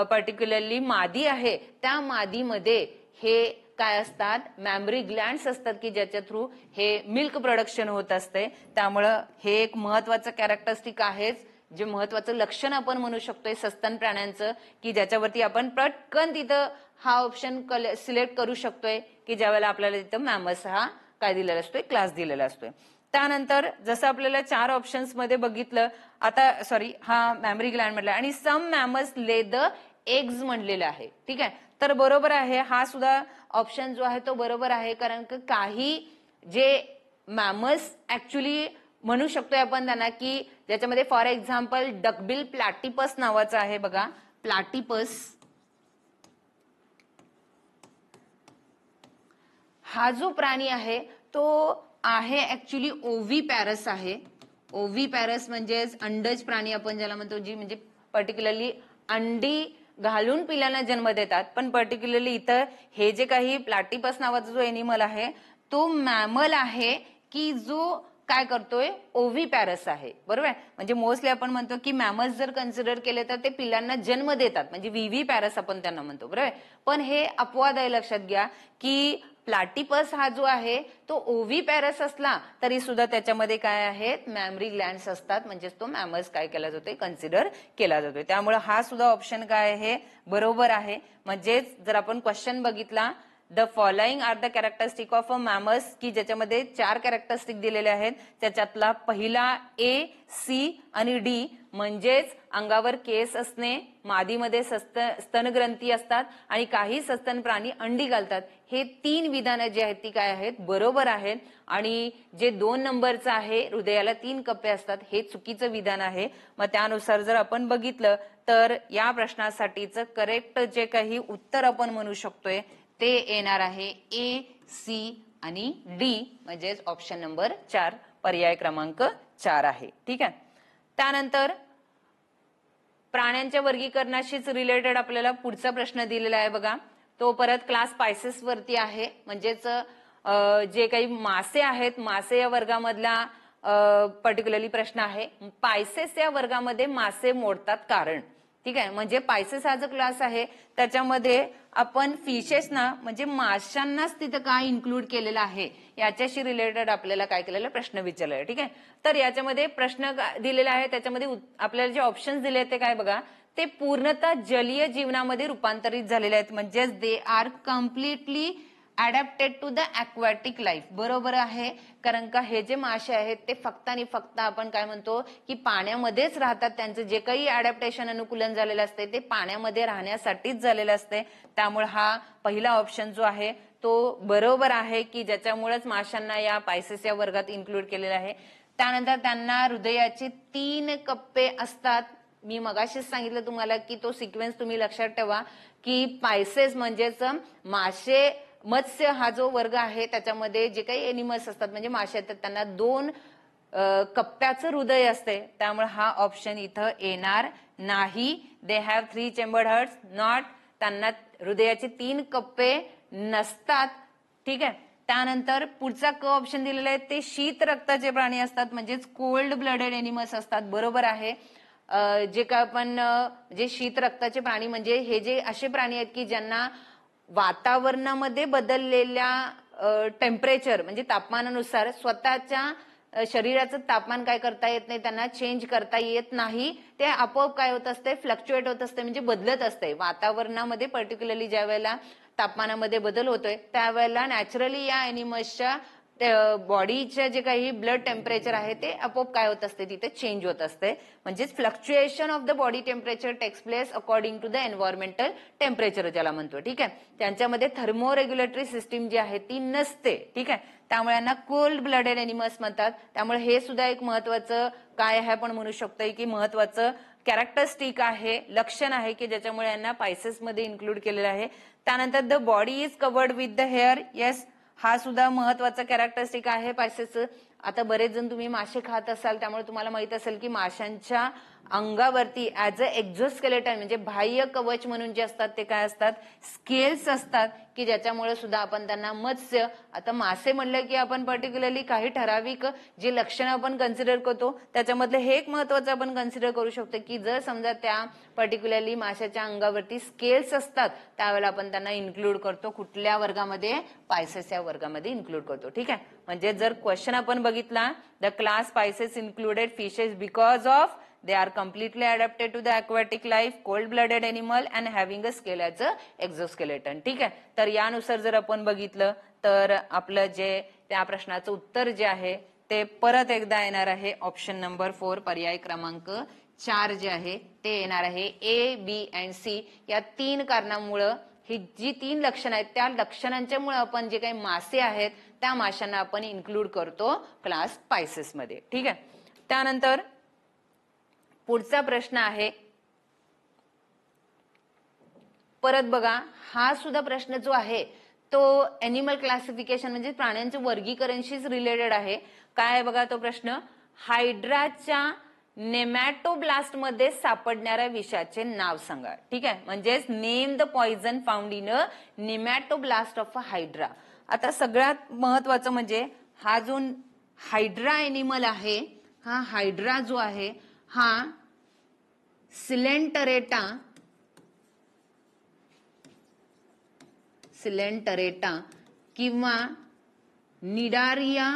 पर्टिक्युलरली मादी आहे त्या मादीमध्ये हे काय असतात, मॅमरी ग्लँड्स असतात की ज्याच्या थ्रू हे मिल्क प्रोडक्शन होत असते. त्यामुळं हे एक महत्वाचं कॅरेक्टरिस्टिक आहेच, जे महत्वाचं लक्षण आपण म्हणू शकतोय सस्तन प्राण्यांचं, की ज्याच्यावरती आपण पटकन तिथं हा ऑप्शन सिलेक्ट करू शकतोय की ज्यावेळेला आपल्याला तिथं मॅमस हा काय दिलेला असतोय, क्लास दिलेला असतोय. त्यानंतर जसं आपल्याला 4 ऑप्शन्स मध्ये बघितलं, आता सॉरी हा मॅमरी ग्लँड म्हटलं आणि सम मॅमस ले द एग्ज म्हणलेलं आहे. ठीक आहे. तर बरोबर आहे, हा सुद्धा ऑप्शन जो आहे तो बरोबर आहे. कारण काही जे मॅमस ऍक्च्युली म्हणू शकतोय आपण त्यांना की ज्याच्यामध्ये फॉर एक्झाम्पल डकबिल प्लॅटिपस नावाचं आहे बघा, प्लॅटिपस हा जो प्राणी आहे तो आहे ऍक्च्युली ओव्ही पॅरस आहे. ओव्ही पॅरस म्हणजेच अंडज प्राणी आपण ज्याला म्हणतो, जी म्हणजे पर्टिक्युलरली अंडी घालून पिल्लांना जन्म देतात. पण पर्टिक्युलरली इथं हे जे काही प्लॅटिपस नावाचा जो एनिमल आहे तो मॅमल आहे की जो काय करतोय, ओव्ही पॅरस आहे. बरोबर. म्हणजे मोस्टली आपण म्हणतो की मॅमल्स जर कन्सिडर केले तर ते पिल्लांना जन्म देतात, म्हणजे व्हीव्ही पॅरस आपण त्यांना म्हणतो. बरोबर. पण हे अपवाद आहे, लक्षात घ्या की प्लॅटिपस हा जो आहे तो ओव्ही पॅरस असला तरी सुद्धा त्याच्यामध्ये काय आहेत, मॅमरी ग्लँड्स असतात. म्हणजेच तो मॅमल्स काय केला जातोय, कन्सिडर केला जातोय. त्यामुळे हा सुद्धा ऑप्शन काय आहे, बरोबर आहे. म्हणजेच जर आपण क्वेश्चन बघितला, the following are the characteristic of a mammals, की ज्याच्यामध्ये 4 कॅरेक्टरिस्टिक दिलेले आहेत. त्याच्यातला पहिला ए, सी आणि डी म्हणजेच अंगावर केस असणे, मादीमध्ये स्तनग्रंथी असतात आणि काही सस्तन प्राणी अंडी घालतात. हे 3 विधानं जी आहेत ती काय आहेत, बरोबर आहेत. आणि जे 2 नंबरचं आहे, हृदयाला 3 कप्पे असतात, हे चुकीचं विधान आहे. मग त्यानुसार जर आपण बघितलं तर या प्रश्नासाठीचं करेक्ट जे काही उत्तर आपण म्हणू शकतोय ते येणार आहे ए, सी आणि डी, म्हणजेच ऑप्शन नंबर 4, पर्याय क्रमांक 4 आहे. ठीक आहे. त्यानंतर प्राण्यांच्या वर्गीकरणाशीच रिलेटेड आपल्याला पुढचा प्रश्न दिलेला आहे बघा. तो परत क्लास पायसेस वरती आहे. म्हणजेच जे काही मासे आहेत, मासे या वर्गामधला पर्टिक्युलरली प्रश्न आहे. पायसेस या वर्गामध्ये मासे मोडतात कारण. ठीक आहे. म्हणजे पायसेस हा जो क्लास आहे त्याच्यामध्ये आपण फिशेस ना म्हणजे माशांनाच तिथं काय इन्क्लूड केलेलं आहे याच्याशी रिलेटेड आपल्याला काय केलेलं प्रश्न विचारलाय. ठीक आहे. तर याच्यामध्ये प्रश्न दिलेला आहे, त्याच्यामध्ये आपल्याला जे ऑप्शन्स दिले आहेत ते काय बघा, ते पूर्णतः जलीय जीवनामध्ये रूपांतरित झालेले आहेत. म्हणजेच they are completely adapted to the aquatic life. बरोबर आहे. कारण का हे जे मासे आहेत ते फक्त आणि फक्त आपण काय म्हणतो की पाण्यामध्येच राहतात. त्यांचं जे काही अडॅप्टेशन अनुकूलन झालेलं असते ते पाण्यामध्ये राहण्यासाठीच झालेलं असते. त्यामुळे हा पहिला ऑप्शन जो आहे तो बरोबर आहे की ज्याच्यामुळेच माशांना या पायसेस या वर्गात इन्क्लूड केलेला आहे. त्यानंतर त्यांना हृदयाचे 3 कप्पे असतात. मी मगाशीच सांगितलं तुम्हाला की तो सिक्वेन्स तुम्ही लक्षात ठेवा की पायसेस म्हणजेच मासे, मत्स्य हा जो वर्ग आहे त्याच्यामध्ये जे काही एनिमल्स असतात म्हणजे मासे असतात त्यांना 2 कप्प्याचं हृदय असते, त्यामुळे हा ऑप्शन इथं येणार नाही. They have 3 chambered hearts not, त्यांना हृदयाचे 3 कप्पे नसतात. ठीक आहे. त्यानंतर पुढचा क ऑप्शन दिलेला आहे ते शीत रक्ताचे प्राणी असतात म्हणजेच कोल्ड ब्लडेड एनिमल्स असतात. बरोबर आहे. जे का आपण जे शीत रक्ताचे प्राणी म्हणजे हे जे असे प्राणी आहेत की ज्यांना वातावरणामध्ये बदललेल्या टेम्परेचर म्हणजे तापमानानुसार स्वतःच्या शरीराचं तापमान काय करता येत नाही, त्यांना चेंज करता येत नाही. ते आपोआप काय होत असते, फ्लक्च्युएट होत असते म्हणजे बदलत असते. वातावरणामध्ये पर्टिक्युलरली ज्या वेळेला तापमानामध्ये बदल होतोय त्यावेळेला नॅचरली या एनिमल्सच्या बॉडीचे जे काही ब्लड टेम्परेचर आहे ते आपोआप काय होत असते, तिथे चेंज होत असते. म्हणजेच fluctuation of the body temperature takes place according to the environmental temperature ज्याला म्हणतो. ठीक आहे. त्यांच्यामध्ये थर्मोरेग्युलेटरी सिस्टीम जी आहे ती नसते. ठीक आहे. त्यामुळे यांना कोल्ड ब्लडेड एनिमल्स म्हणतात. त्यामुळे हे सुद्धा एक महत्वाचं काय आहे आपण म्हणू शकतो की महत्वाचं कॅरेक्टरिस्टिक आहे, लक्षण आहे की ज्याच्यामुळे यांना पायसेस मध्ये इन्क्लूड केलेलं आहे. त्यानंतर the body is covered with the hair. Yes, हा सुद्धा महत्वाचा कॅरेक्टरिस्टिक आहे पायसेसचं. आता बरेच जण तुम्ही मासे खात असाल त्यामुळे तुम्हाला माहित असेल की माशांच्या अंगावरती ऍज अ एक्झोस्केलेटन म्हणजे बाह्य कवच म्हणून जे असतात ते काय असतात, स्केल्स असतात की ज्याच्यामुळे सुद्धा आपण त्यांना मत्स्य, आता मासे म्हणलं की आपण पर्टिक्युलरली काही ठराविक जे लक्षणं आपण कन्सिडर करतो त्याच्यामधलं हे एक महत्वाचं आपण कन्सिडर करू शकतो की जर समजा त्या पर्टिक्युलरली माशाच्या अंगावरती स्केल्स असतात त्यावेळेला आपण त्यांना इन्क्लूड करतो कुठल्या वर्गामध्ये, पायसेस या वर्गामध्ये इन्क्लूड करतो. ठीक आहे. म्हणजे जर क्वेश्चन आपण बघितला, the class Pisces included fishes because of they are completely adapted to the aquatic life, cold blooded animal and having a scale as a exoskeleton. ठीक आहे. तर यानुसार जर आपण बघितलं तर आपलं जे त्या प्रश्नाचं उत्तर जे आहे ते परत एकदा येणार आहे ऑप्शन नंबर 4 पर्याय क्रमांक 4 जे आहे ते येणार आहे. ए, बी अँड सी या 3 कारणामुळे ही जी 3 लक्षणं आहेत त्या लक्षणांच्या मुळे आपण जे काही मासे आहेत त्या माशांना आपण इन्क्लूड करतो क्लास पायसेस मध्ये. ठीक आहे. त्यानंतर पुढचा प्रश्न आहे, परत बघा हा सुद्धा प्रश्न जो आहे तो एनिमल क्लासिफिकेशन म्हणजे प्राण्यांच्या वर्गीकरणशीच रिलेटेड आहे. काय आहे बघा तो प्रश्न, हायड्राच्या नेमॅटोब्लास्ट मध्ये सापडणाऱ्या विषाचे नाव सांगा. ठीक आहे. म्हणजेच name the poison found in a nematoblast of a hydra. आता सगळ्यात महत्वाचं म्हणजे हा जो हायड्रा एनिमल आहे, हा हायड्रा जो आहे हा सिलेंटरेटा किंवा निडारिया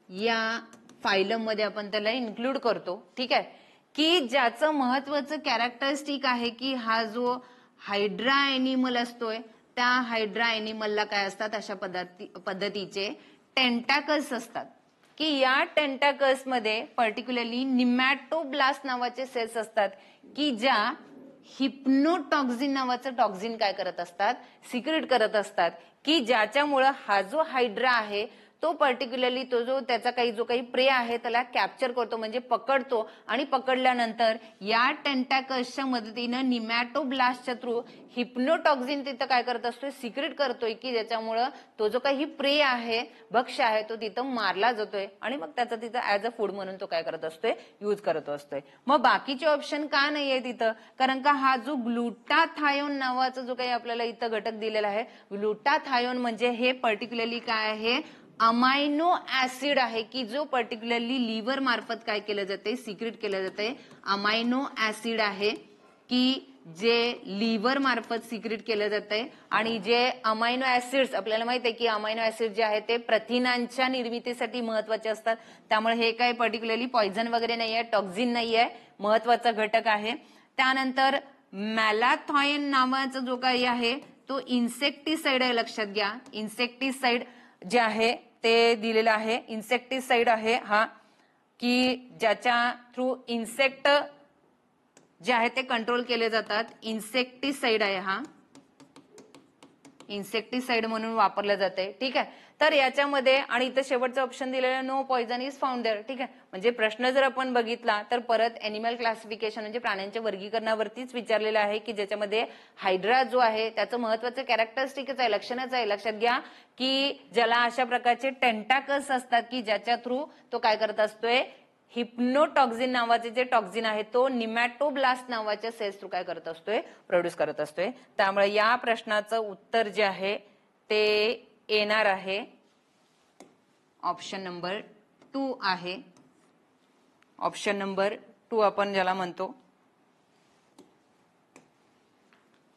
या फायलम मध्ये आपण त्याला इन्क्लूड करतो. ठीक आहे. की ज्याचं महत्वाचं कॅरेक्टरिस्टिक आहे की हा जो हायड्रा एनिमल असतोय त्या हायड्रा एनिमलला काय असतात, अशा पद्धतीचे टेंटॅकल्स असतात की या टेंटॅकल्स मध्ये पर्टिक्युलरली निमॅटोब्लास्ट नावाचे सेल्स असतात की ज्या हिप्नोटॉक्झिन नावाचं टॉक्झिन काय करत असतात, सिक्रेट करत असतात की ज्याच्यामुळे हा जो हायड्रा आहे तो पर्टिक्युलरली तो जो त्याचा काही जो काही प्रे आहे त्याला कॅप्चर करतो म्हणजे पकडतो आणि पकडल्यानंतर या टेंटॅकल्सच्या मदतीनं निमॅटोब्लास्टच्या थ्रू हिप्नोटॉक्झिन तिथं काय करत असतोय, सिक्रेट करतोय की ज्याच्यामुळं तो जो काही प्रे आहे, भक्ष्य आहे तो तिथं मारला जातोय आणि मग त्याचा तिथं ऍज अ फूड म्हणून तो काय करत असतोय, यूज करत असतोय. मग बाकीचे ऑप्शन का नाहीये तिथं, कारण का हा जो ग्लुटाथायोन नावाचा जो काही आपल्याला इथं घटक दिलेला आहे, ग्लुटाथायोन म्हणजे हे पर्टिक्युलरली काय आहे, अमायनो ऍसिड आहे की जो पर्टिक्युलरली लिव्हर मार्फत काय केलं जाते, सिक्रेट केलं जाते. अमायनो ऍसिड आहे की जे लिव्हर मार्फत सिक्रेट केलं जाते आणि जे अमायनो ऍसिड्स आपल्याला माहित आहे की अमायनो ऍसिड जे आहे ते प्रथिनांच्या निर्मितीसाठी महत्वाचे असतात. त्यामुळे हे काय पर्टिक्युलरली पॉइझन वगैरे नाहीये, टॉक्झिन नाहीये, महत्वाचा घटक आहे. त्यानंतर मॅलाथॉयन नावाचा जो काही आहे तो इन्सेक्टिसाइड आहे, लक्षात घ्या. इन्सेक्टिसाइड जे आहे ते दिलेलं आहे, इन्सेक्टिसाइड आहे हा की ज्याच्या थ्रू इन्सेक्ट जे आहे ते कंट्रोल केले जातात. इन्सेक्टिसाइड आहे हा. इन्सेक्टिसाइड म्हणून वापरलं जाते. ठीक आहे. तर याच्यामध्ये आणि इथं शेवटचं ऑप्शन दिलेलं no poison is found there. ठीक आहे. म्हणजे प्रश्न जर आपण बघितला तर परत एनिमल क्लासिफिकेशन म्हणजे प्राण्यांच्या वर्गीकरणावरतीच विचारलेलं आहे की ज्याच्यामध्ये हायड्रा जो आहे त्याचं महत्वाचं कॅरेक्टरिस्टिकच आहे, लक्षणच आहे. लक्षात घ्या की ज्याला अशा प्रकारचे टेंटाकल्स असतात की ज्याच्या थ्रू तो काय करत असतोय, हिप्नोटॉक्झिन नावाचे जे टॉक्झिन आहे तो निमॅटोब्लास्ट नावाच्या सेल्स थ्रू काय करत असतोय, प्रोड्यूस करत असतोय. त्यामुळे या प्रश्नाचं उत्तर जे आहे ते येणार आहे ऑप्शन नंबर 2 आहे. ऑप्शन नंबर 2 आपण ज्याला म्हणतो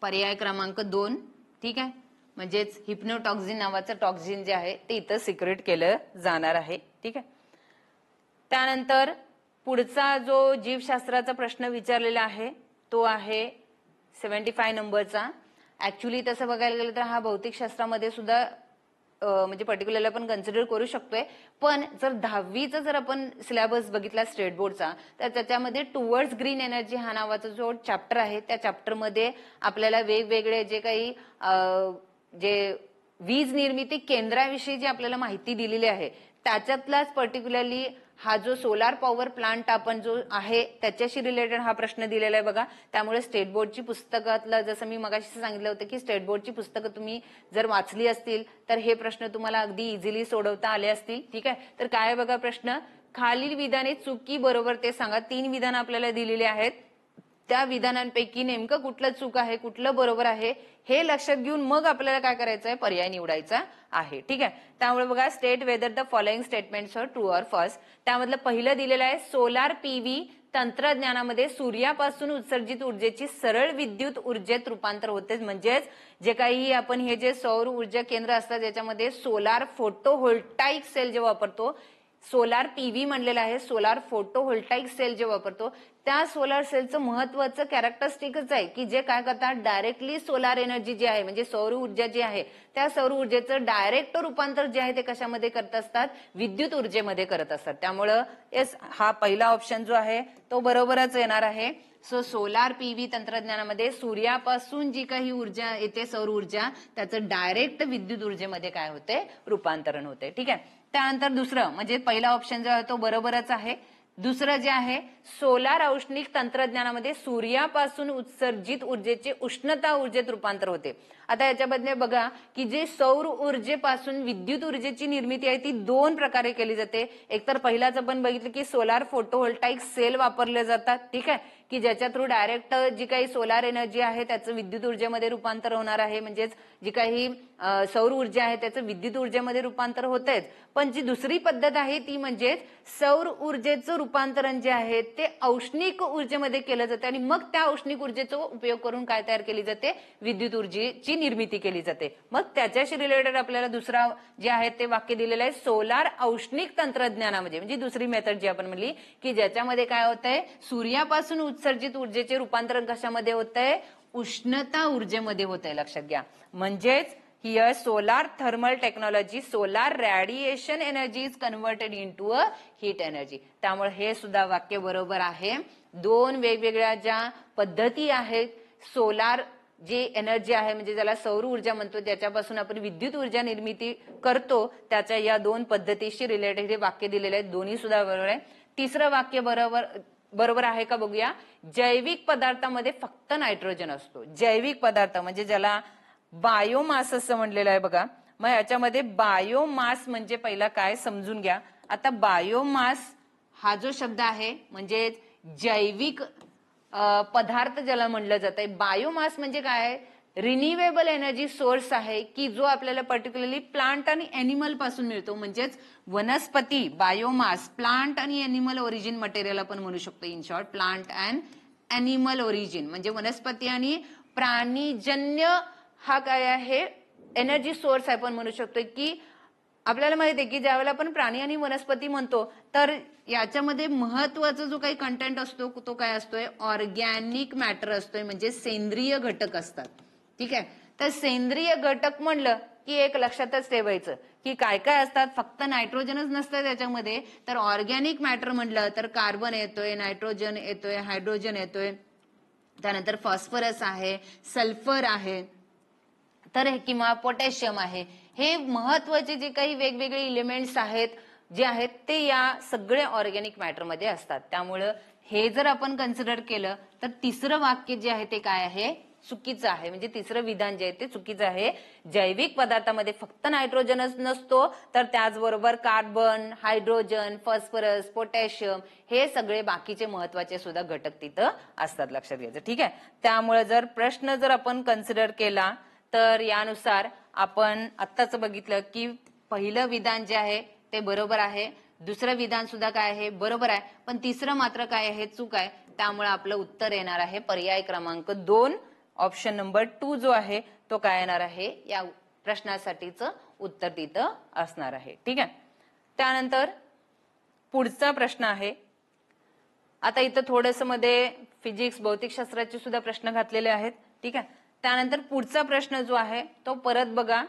पर्याय क्रमांक 2. ठीक आहे. म्हणजेच हिप्नोटॉक्झिन नावाचं टॉक्झिन जे आहे ते इथं सिक्रेट केलं जाणार आहे. ठीक आहे. त्यानंतर पुढचा जो जीवशास्त्राचा प्रश्न विचारलेला आहे तो आहे 75 नंबरचा. ऍक्च्युली तसं बघायला गेलं तर हा भौतिकशास्त्रामध्ये सुद्धा म्हणजे पर्टिक्युलरली आपण कन्सिडर करू शकतोय. पण जर 10वीचा जर आपण सिलेबस बघितला स्टेट बोर्डचा तर त्याच्यामध्ये टुवर्ड्स ग्रीन एनर्जी हा नावाचा जो चॅप्टर आहे त्या चॅप्टरमध्ये आपल्याला वेगवेगळे जे काही जे वीज निर्मिती केंद्राविषयी जी आपल्याला माहिती दिलेली आहे त्याच्यातलाच पर्टिक्युलरली हा जो सोलार पॉवर प्लांट आपण जो आहे त्याच्याशी रिलेटेड हा प्रश्न दिलेला आहे बघा. त्यामुळे स्टेट बोर्डची पुस्तकातलं जसं मी मगाशी सांगितलं होतं की स्टेट बोर्डची पुस्तकं तुम्ही जर वाचली असतील तर हे प्रश्न तुम्हाला अगदी इझिली सोडवता आले असतील. ठीक आहे. तर काय बघा प्रश्न, खालील विधाने चुकी बरोबर ते सांगा. 3 विधान आपल्याला दिलेली आहेत. त्या विधानांपैकी नेमकं कुठलं चूक आहे, कुठलं बरोबर आहे हे लक्षात घेऊन मग आपल्याला काय करायचं आहे, पर्याय निवडायचा आहे. ठीक आहे. त्यामुळे बघा state whether the following statements are true or false. त्यामधलं पहिलं दिलेलं आहे सोलार पीव्ही तंत्रज्ञानामध्ये सूर्यापासून उत्सर्जित ऊर्जेची सरळ विद्युत ऊर्जेत रूपांतर होते. म्हणजेच जे काही आपण हे जे सौर ऊर्जा केंद्र असतात ज्याच्यामध्ये सोलार फोटोव्होल्टाईक सेल जे वापरतो, सोलार पीव्ही म्हणलेलं आहे, सोलार फोटोव्होल्टाईक सेल जे वापरतो त्या सोलार सेलचं महत्वाचं कॅरेक्टरिस्टिकच आहे की जे काय करतात, डायरेक्टली सोलार एनर्जी जी आहे म्हणजे सौर ऊर्जा जी आहे त्या सौर ऊर्जेचं डायरेक्ट रूपांतर जे आहे ते कशामध्ये करत असतात, विद्युत ऊर्जेमध्ये करत असतात. त्यामुळं येस हा पहिला ऑप्शन जो आहे तो बरोबरच येणार आहे. सो सोलार पीव्ही तंत्रज्ञानामध्ये सूर्यापासून जी काही ऊर्जा येते सौर ऊर्जा त्याचं डायरेक्ट विद्युत ऊर्जेमध्ये काय होते, रूपांतरण होते. ठीक आहे. त्यानंतर दुसरं म्हणजे पहिला ऑप्शन जो आहे तो बरोबरच आहे. दुसरं जे आहे सोलार औष्णिक तंत्रज्ञानामध्ये सूर्यापासून उत्सर्जित ऊर्जेचे उष्णता ऊर्जेत रूपांतर होते. आता याच्याबद्दल बघा की जे सौर ऊर्जेपासून विद्युत ऊर्जेची निर्मिती आहे ती 2 प्रकारे केली जाते. एकतर पहिलाच आपण बघितलं की सोलार फोटोव्होल्टाईक सेल वापरले जातात. ठीक आहे. की ज्याच्या थ्रू डायरेक्ट जी काही सोलार एनर्जी आहे त्याचं विद्युत ऊर्जेमध्ये रूपांतर होणार आहे. म्हणजेच जी काही सौर ऊर्जा आहे त्याचं विद्युत ऊर्जेमध्ये रूपांतर होतेच. पण जी दुसरी पद्धत आहे ती म्हणजेच सौर ऊर्जेचं रूपांतरण जे आहे ते औष्णिक ऊर्जेमध्ये केलं जाते आणि मग त्या औष्णिक ऊर्जेचा उपयोग करून काय तयार केली जाते, विद्युत ऊर्जेची निर्मिती केली जाते. मग त्याच्याशी रिलेटेड आपल्याला दुसरा जे आहे ते वाक्य दिलेलं आहे सोलार औष्णिक तंत्रज्ञानामध्ये म्हणजे दुसरी मेथड जी आपण म्हणली की ज्याच्यामध्ये काय होतंय, सूर्यापासून उत्सर्जित ऊर्जेचे रूपांतरण कशामध्ये होतंय, उष्णता ऊर्जेमध्ये होतंय. लक्षात घ्या. म्हणजेच here solar thermal technology, solar radiation energy is converted into a heat energy. त्यामुळे हे सुद्धा वाक्य बरोबर आहे. 2 वेगवेगळ्या ज्या पद्धती आहेत सोलार जी एनर्जी आहे म्हणजे ज्याला सौर ऊर्जा म्हणतो ज्याच्यापासून आपण विद्युत ऊर्जा निर्मिती करतो त्याच्या या 2 पद्धतीशी रिलेटेड हे वाक्य दिलेले आहेत. दोन्ही सुद्धा बरोबर आहे. तिसरं वाक्य बरोबर आहे का बघूया. जैविक पदार्थामध्ये फक्त नायट्रोजन असतो. जैविक पदार्थ म्हणजे ज्याला बायोमास असं म्हणलेलं आहे बघा. मग याच्यामध्ये बायोमास म्हणजे पहिला काय समजून घ्या. आता बायोमास हा जो शब्द आहे म्हणजे जैविक पदार्थ ज्याला म्हणलं जात आहे. बायोमास म्हणजे काय, रिन्युएबल एनर्जी सोर्स आहे की जो आपल्याला पर्टिक्युलरली प्लांट आणि एनिमल पासून मिळतो. म्हणजेच वनस्पती, बायोमास, प्लांट आणि एनिमल ओरिजिन मटेरियल आपण म्हणू शकतो. In short plant and animal origin म्हणजे वनस्पती आणि प्राणीजन्य हा काय आहे, एनर्जी सोर्स आपण म्हणू शकतो. की आपल्याला माहिती आहे की ज्यावेळेला आपण प्राणी आणि वनस्पती म्हणतो तर याच्यामध्ये महत्वाचा जो काही कंटेंट असतो तो काय असतोय, ऑर्गॅनिक मॅटर असतोय म्हणजे सेंद्रिय घटक असतात. ठीक आहे. तर सेंद्रिय घटक म्हणलं की एक लक्षातच ठेवायचं की काय काय असतात, फक्त नायट्रोजनच नसतं त्याच्यामध्ये. तर ऑर्गॅनिक मॅटर म्हणलं तर कार्बन येतोय, नायट्रोजन येतोय, हायड्रोजन येतोय, त्यानंतर फॉस्फरस आहे, सल्फर आहे, तर किंवा पोटॅशियम आहे, हे महत्वाचे जे काही वेगवेगळे इलिमेंट्स आहेत जे आहेत ते या सगळ्या ऑर्गॅनिक मॅटर मध्ये असतात. त्यामुळं हे जर आपण कन्सिडर केलं तर तिसरं वाक्य जे आहे ते काय आहे, चुकीचं आहे. म्हणजे तिसरं विधान जे आहे ते चुकीचं आहे. जैविक पदार्थामध्ये फक्त नायट्रोजनच नसतो, तर त्याचबरोबर कार्बन, हायड्रोजन, फॉस्फरस, पोटॅशियम हे सगळे बाकीचे महत्वाचे सुद्धा घटक तिथं असतात, लक्षात घ्यायचं. ठीक आहे. त्यामुळे जर प्रश्न जर आपण कन्सिडर केला तर यानुसार आपण आत्ताच बघितलं की पहिलं विधान जे आहे ते बरोबर आहे, दुसरं विधान सुद्धा काय आहे, बरोबर आहे, पण तिसरं मात्र काय आहे, चूक आहे. त्यामुळे आपलं उत्तर येणार आहे पर्याय क्रमांक 2, ऑप्शन नंबर 2 जो आहे तो काय येणार आहे, या प्रश्नासाठीचं उत्तर तिथं असणार आहे. ठीक आहे. त्यानंतर पुढचा प्रश्न आहे. आता इथं थोडंसं मध्ये फिजिक्स, भौतिकशास्त्राचे सुद्धा प्रश्न घातलेले आहेत. ठीक आहे. त्यानंतर पुढचा प्रश्न जो आहे तो परत बघा,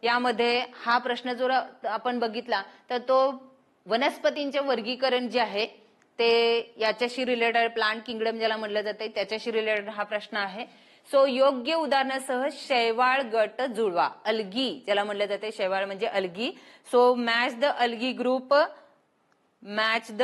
यामध्ये हा प्रश्न जो आपण बघितला तर तो वनस्पतींचे वर्गीकरण जे आहे ते याच्याशी रिलेटेड, प्लांट किंगडम ज्याला म्हटलं जाते त्याच्याशी रिलेटेड हा प्रश्न आहे. सो योग्य उदाहरणासह शैवाळ गट जुळवा. अल्गी ज्याला म्हटलं जाते, शैवाळ म्हणजे algae. So match the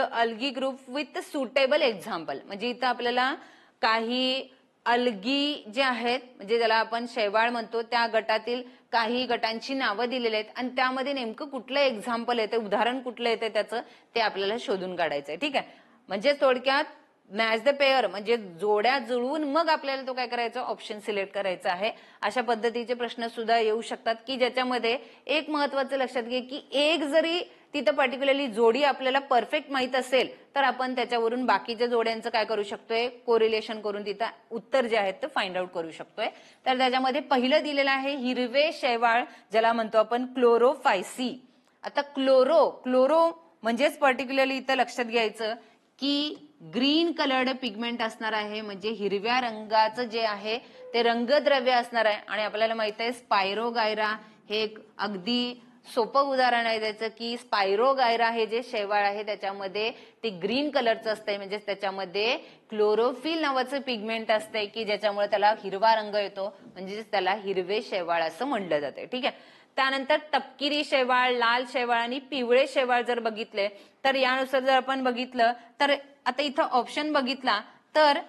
algae group with suitable example. म्हणजे इथं आपल्याला काही अल्गी जे आहेत म्हणजे ज्याला आपण शैवाळ म्हणतो त्या गटातील काही गटांची नावं दिलेली आहेत आणि त्यामध्ये नेमकं कुठलं एक्झाम्पल येते, उदाहरण कुठलं येते त्याचं ते आपल्याला शोधून काढायचं आहे. ठीक आहे. म्हणजे थोडक्यात मॅच द पेअर म्हणजे जोड्या जुळवून मग आपल्याला तो काय करायचा, ऑप्शन सिलेक्ट करायचा आहे. अशा पद्धतीचे प्रश्न सुद्धा येऊ शकतात की ज्याच्यामध्ये एक महत्वाचं लक्षात घे की एक जरी तिथं पर्टिक्युलरली जोडी आपल्याला परफेक्ट माहित असेल तर आपण त्याच्यावरून बाकीच्या जोड्यांचं काय करू शकतोय, कोरिलेशन करून तिथं उत्तर जे आहेत ते फाइंड आउट करू शकतोय. तर त्याच्यामध्ये पहिलं दिलेलं आहे हिरवे शैवाळ ज्याला म्हणतो आपण क्लोरोफायसी. आता क्लोरो म्हणजेच पर्टिक्युलरली इथं लक्षात घ्यायचं की ग्रीन कलर्ड पिगमेंट असणार आहे. म्हणजे हिरव्या रंगाचं जे आहे ते रंगद्रव्य असणार आहे. आणि आपल्याला माहित आहे स्पायरोगायरा हे एक अगदी सोपं उदाहरण आहे त्याचं की स्पायरोगायरा हे जे शैवाळ आहे त्याच्यामध्ये ते ग्रीन कलरचं असतंय. म्हणजे त्याच्यामध्ये क्लोरोफिल नावाचं पिगमेंट असतंय की ज्याच्यामुळे त्याला हिरवा रंग येतो, म्हणजे त्याला हिरवे शैवाळ असं म्हणलं जाते. ठीक आहे. त्यानंतर तपकिरी शैवाळ, लाल शैवाळ आणि पिवळे शैवाळ जर बघितले तर यानुसार जर आपण बघितलं तर आता इथं ऑप्शन बघितला तर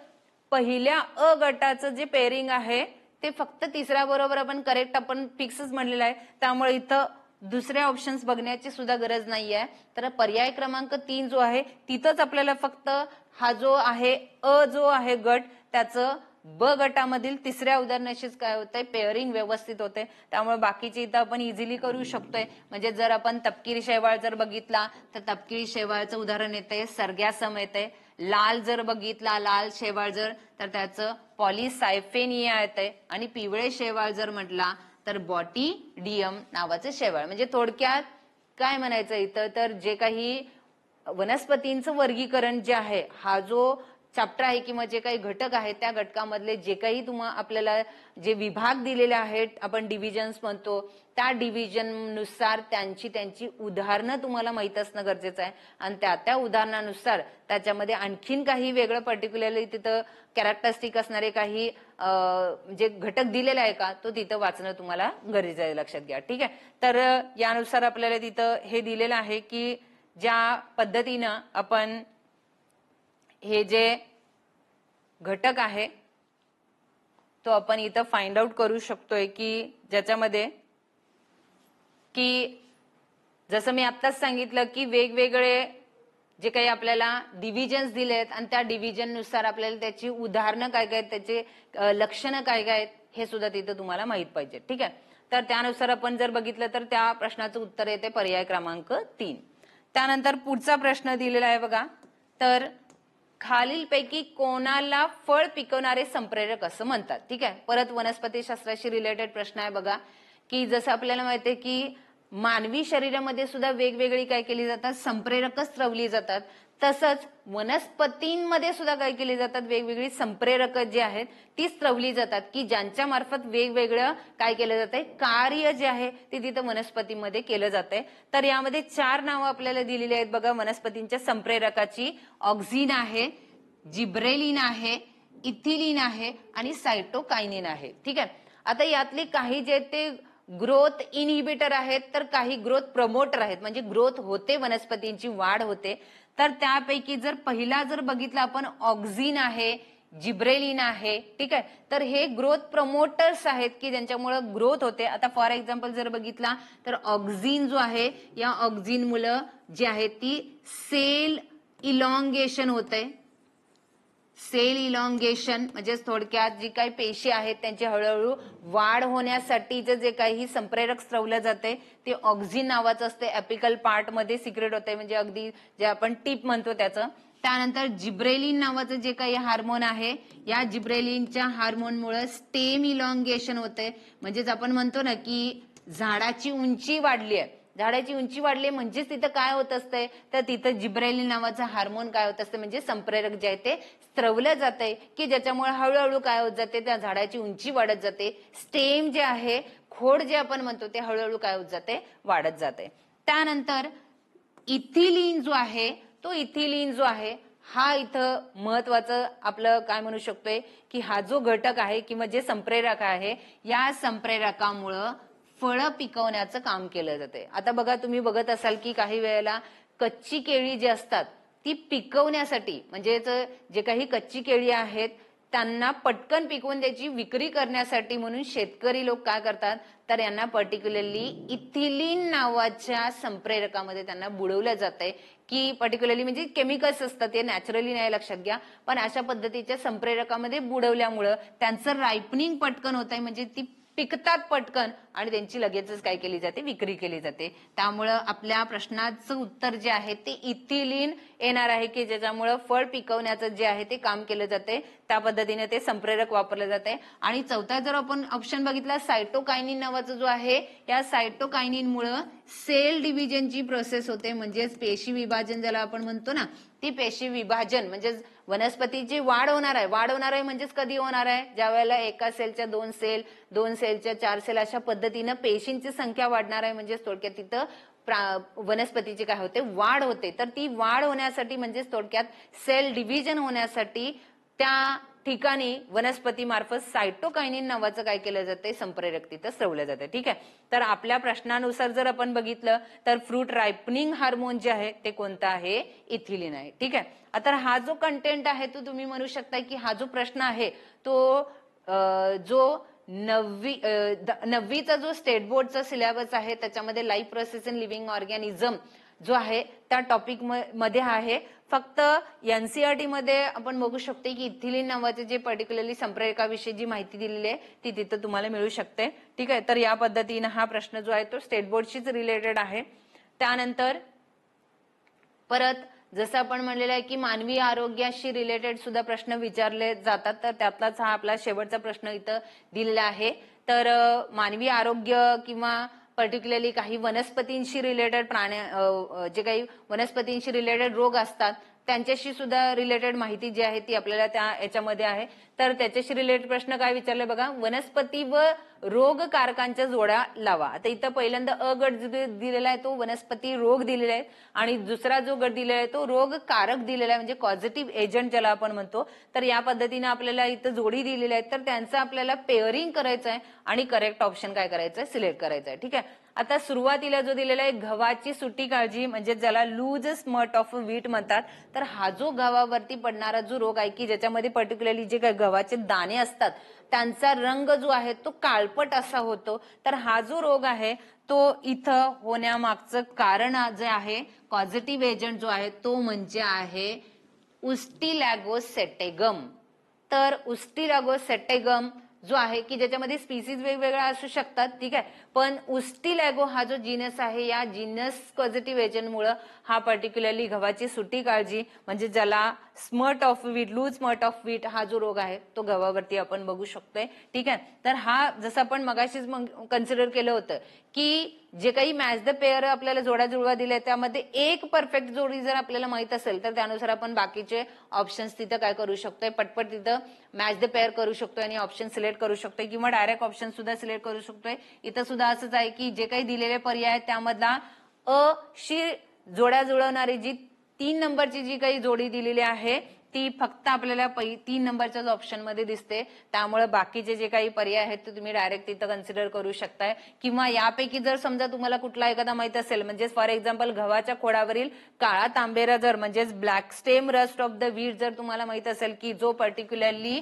पहिल्या अ गटाचं जे पेअरिंग आहे ते फक्त तिसऱ्या बरोबर आपण करेक्ट आपण फिक्सच म्हणलेलं आहे. त्यामुळे इथं दुसऱ्या ऑप्शन्स बघण्याची सुद्धा गरज नाहीये. तर पर्याय क्रमांक 3 जो आहे तिथंच आपल्याला फक्त हा जो आहे अ जो आहे गट त्याचं ब गटामधील तिसऱ्या उदाहरणाशीच काय होतंय, पेअरिंग व्यवस्थित होते. त्यामुळे बाकीची इथं आपण इझिली करू शकतोय. म्हणजे जर आपण तपकिरी शैवाळ जर बघितला तर तपकिरी शैवाळचं उदाहरण येतंय सर्गॅसम येतंय. लाल जर बघितला, लाल शैवाळ जर तर त्याचं पॉलिसायफेनिया येतंय. आणि पिवळे शैवाळ जर म्हटला तर बॉटिडियम नावाचं शैवाळ. म्हणजे थोडक्यात काय म्हणायचं इथं तर जे काही वनस्पतींचं वर्गीकरण जे आहे हा जो चॅप्टर आहे किंवा जे काही घटक आहेत त्या घटकामधले जे काही आपल्याला जे विभाग दिलेले आहेत आपण डिव्हिजन्स म्हणतो त्या डिव्हिजन नुसार त्यांची उदाहरणं तुम्हाला माहित असणं गरजेचं आहे. आणि त्या उदाहरणानुसार त्याच्यामध्ये आणखीन काही वेगळं पर्टिक्युलरली तिथं कॅरेक्टरिस्टिक असणारे काही जे घटक दिलेले आहे का तो तिथं वाचणं तुम्हाला गरजेचं आहे, लक्षात घ्या. ठीक आहे. तर यानुसार आपल्याला तिथं हे दिलेलं आहे की ज्या पद्धतीनं आपण हे जे घटक आहे तो आपण इथं फाइंड आउट करू शकतोय की ज्याच्यामध्ये की जसं मी आत्ताच सांगितलं की वेगवेगळे जे काही आपल्याला डिव्हिजन्स दिलेत आणि त्या डिव्हिजन नुसार आपल्याला त्याची उदाहरणं काय काय, त्याचे लक्षणं काय काय आहेत हे सुद्धा तिथं तुम्हाला माहित पाहिजे. ठीक आहे. तर त्यानुसार आपण जर बघितलं तर त्या प्रश्नाचं उत्तर येते पर्याय क्रमांक 3. त्यानंतर पुढचा प्रश्न दिलेला आहे बघा, तर खालीलपैकी कोणाला फळ पिकवणारे संप्रेरक असं म्हणतात. ठीक आहे. परत वनस्पती शास्त्राशी रिलेटेड प्रश्न आहे बघा की जसं आपल्याला माहिती आहे की मानवी शरीरामध्ये सुद्धा वेगवेगळी काय केली जातात, संप्रेरकच स्त्रवली जातात. तसंच वनस्पतींमध्ये सुद्धा काय केली जातात, वेगवेगळी संप्रेरक जी आहेत ती स्त्रवली जातात की ज्यांच्या मार्फत वेगवेगळं काय केलं जातंय, कार्य जे आहे ते तिथं वनस्पतीमध्ये केलं जातंय. तर यामध्ये 4 नावं आपल्याला दिलेली आहेत बघा वनस्पतींच्या संप्रेरकाची. ऑक्झिन आहे, जिब्रेलिन आहे, इथिलिन आहे आणि सायटोकायनिन आहे. ठीक आहे. आता यातले काही जे ते ग्रोथ इनहिबिटर आहेत तर काही ग्रोथ प्रमोटर आहेत, म्हणजे ग्रोथ होते, वनस्पतींची वाढ होते. तर त्यापैकी जर पहिला जर बघितला आपण ऑक्झिन आहे, जिब्रेलिन आहे, ठीक आहे. तर हे ग्रोथ प्रमोटर्स आहेत की ज्यांच्यामुळे ग्रोथ होते. आता फॉर एक्झाम्पल जर बघितला तर ऑक्झिन जो आहे, या ऑक्झिन मुळे जी आहे ती सेल इलॉंगेशन होते. सेल इलॉंगेशन म्हणजे थोडक्यात जी काही पेशी आहेत त्यांची हळूहळू वाढ होण्यासाठीचं जे काही संप्रेरक स्त्रवलं जाते ते ऑक्झिन नावाचं असते, एपिकल पार्ट मध्ये सिक्रेट होते, म्हणजे अगदी जे आपण टिप म्हणतो त्याचं. त्यानंतर जिब्रेलिन नावाचं जे काही हार्मोन आहे, या जिब्रेलिनच्या हार्मोनमुळे स्टेम इलॉंगेशन होते, म्हणजेच आपण म्हणतो ना की झाडाची उंची वाढली आहे. झाडाची उंची वाढली म्हणजेच तिथं काय होत असतंय, तर तिथं जिब्रेलिन नावाचं हार्मोन काय होत असतं, म्हणजे संप्रेरक जे आहे ते स्त्रवलं जाते की ज्याच्यामुळे हळूहळू काय होत जाते, त्या झाडाची उंची वाढत जाते. स्टेम जे आहे, खोड जे आपण म्हणतो ते हळूहळू काय होत जाते, वाढत जाते. त्यानंतर इथिलीन जो आहे, तो इथिलीन जो आहे हा इथं महत्वाचं आपलं काय म्हणू शकतोय की हा जो घटक आहे किंवा जे संप्रेरक आहे, या संप्रेरकामुळं फळं पिकवण्याचं काम केलं जाते. आता बघा, तुम्ही बघत असाल की काही वेळेला कच्ची केळी जी असतात ती पिकवण्यासाठी, म्हणजे जे काही कच्ची केळी आहेत त्यांना पटकन पिकवून त्याची विक्री करण्यासाठी म्हणून शेतकरी लोक काय करतात, तर यांना पर्टिक्युलरली इथिलीन नावाच्या संप्रेरकामध्ये त्यांना बुडवलं जातंय, की पर्टिक्युलरली म्हणजे केमिकल्स असतात ते नॅचरली नाही, लक्षात घ्या. पण अशा पद्धतीच्या संप्रेरकामध्ये बुडवल्यामुळं त्यांचं रायपनिंग पटकन होत आहे, म्हणजे ती पिकतात पटकन आणि त्यांची लगेचच काय केली जाते, विक्री केली जाते. त्यामुळं आपल्या प्रश्नाचं उत्तर जे आहे ते इथिलीन येणार आहे, की ज्याच्यामुळं फळ पिकवण्याचं जे आहे ते काम केलं जाते, त्या पद्धतीने ते संप्रेरक वापरले जाते. आणि चौथा जर आपण ऑप्शन बघितला सायटोकायनिन नावाचं जो आहे, या सायटोकायनिन मुळे सेल डिव्हिजनची प्रोसेस होते, म्हणजेच पेशी विभाजन ज्याला आपण म्हणतो ना, ती पेशी विभाजन म्हणजे वनस्पतीची वाढ होणार आहे. वाढ होणार आहे म्हणजेच कधी होणार आहे, ज्या वेळेला एका सेलच्या 2 सेल, 2 सेलच्या 4 सेल, अशा पद्धतीनं पेशींची संख्या वाढणार आहे. म्हणजे थोडक्यात तिथं वनस्पतीची काय होते, वाढ होते. तर ती वाढ होण्यासाठी म्हणजेच थोडक्यात सेल डिव्हिजन होण्यासाठी त्या ठिकाणी वनस्पती मार्फत सायटोकायनिन नावाचं काय केलं जाते, संप्रेरक तिथं स्त्रवलं जाते. ठीक आहे. तर आपल्या प्रश्नानुसार जर आपण बघितलं तर फ्रूट रायपनिंग हार्मोन जे आहे ते कोणतं आहे, इथिलीन आहे. ठीक आहे. आता हा जो कंटेंट आहे तो तुम्ही म्हणू शकता की हा जो प्रश्न आहे तो जो नववीचा जो स्टेट बोर्डचा सिलेबस आहे त्याच्यामध्ये life process in living organism जो आहे त्या टॉपिक मध्ये आहे. फक्त एनसीईआरटी मध्ये आपण बघू शकतो की इथिलीन नावाचे जे पर्टिक्युलरली संप्रेरकाविषयी जी माहिती दिलेली आहे ती तिथं तुम्हाला मिळू शकते. ठीक आहे. तर या पद्धतीने हा प्रश्न जो आहे तो स्टेट बोर्डशीच रिलेटेड आहे. त्यानंतर परत जसं आपण म्हणलेलं आहे की मानवी आरोग्याशी रिलेटेड सुद्धा प्रश्न विचारले जातात, तर त्यातलाच हा आपला शेवटचा प्रश्न इथं दिलेला आहे. तर मानवी आरोग्य किंवा पर्टिक्युलरली काही वनस्पतींशी रिलेटेड जे काही वनस्पतींशी रिलेटेड रोग असतात त्यांच्याशी सुद्धा रिलेटेड माहिती जी आहे ती आपल्याला त्या याच्यामध्ये आहे. तर त्याच्याशी रिलेटेड प्रश्न काय विचारले बघा, वनस्पती व रोगकारकांच्या जोड्या लावा. आता इथं पहिल्यांदा अ गट दिलेला आहे तो वनस्पती रोग दिलेला आहे आणि दुसरा जो गट दिलेला आहे तो रोगकारक दिलेला आहे, म्हणजे पॉझिटिव्ह एजंट ज्याला आपण म्हणतो. तर या पद्धतीने आपल्याला इथं जोडी दिलेली आहे, तर त्यांचं आपल्याला पेअरिंग करायचं आहे आणि करेक्ट ऑप्शन काय करायचं आहे, सिलेक्ट करायचं आहे. ठीक आहे. आता सुरुवातीला जो दिलेला आहे गव्हाची सुटी काळजी, म्हणजे ज्याला लूज स्मट ऑफ व्हीट म्हणतात. तर हा जो गव्हावरती पडणारा जो रोग आहे की ज्याच्यामध्ये पर्टिक्युलरली जे काही गव्हाचे दाणे असतात त्यांचा रंग जो आहे तो काळपट असा होतो. तर हा जो रोग आहे तो इथं होण्यामागचं कारण जे आहे, पॉझिटिव्ह एजंट जो आहे तो म्हणजे आहे उस्टिलॅगोसेटेगम. तर उस्टिलॅगोसेटेगम जो आहे की ज्याच्यामध्ये स्पीसीज वेगवेगळ्या असू शकतात. ठीक आहे. पण उस्टिलॅगो हा जो जीनस आहे, या जीनस पॉझिटिव्ह एजंटमुळे हा पर्टिक्युलरली गव्हाची सुटी काळजी म्हणजे ज्याला smut of wheat, loose smut of wheat हा जो रोग आहे तो गव्हावरती आपण बघू शकतोय. ठीक आहे. तर हा जसं आपण मगाशीच कन्सिडर केलं होतं की जे काही मॅच द पेअर आपल्याला जोड्या जुळवा दिल्या त्यामध्ये एक परफेक्ट जोडी जर आपल्याला माहित असेल तर त्यानुसार आपण बाकीचे ऑप्शन्स तिथं काय करू शकतोय, पटपट तिथं मॅच द पेअर करू शकतोय आणि ऑप्शन सिलेक्ट करू शकतोय किंवा डायरेक्ट ऑप्शन सुद्धा सिलेक्ट करू शकतोय. इथं सुद्धा असंच आहे की जे काही दिलेले पर्याय आहेत त्यामधला अ शी जोड्या जुळवणारी जी 3 नंबरची जी काही जोडी दिलेली आहे ती फक्त आपल्याला 3 नंबरच्याच ऑप्शन मध्ये दिसते. त्यामुळे बाकीचे जे काही पर्याय आहेत ते तुम्ही डायरेक्ट तिथं कन्सिडर करू शकताय. किंवा यापैकी जर समजा तुम्हाला कुठला एखादा माहित असेल, म्हणजे फॉर एक्झाम्पल गव्हाच्या खोडावरील काळा तांबेरा जर म्हणजेच black stem rust of the wheat जर तुम्हाला माहित असेल की जो पर्टिक्युलरली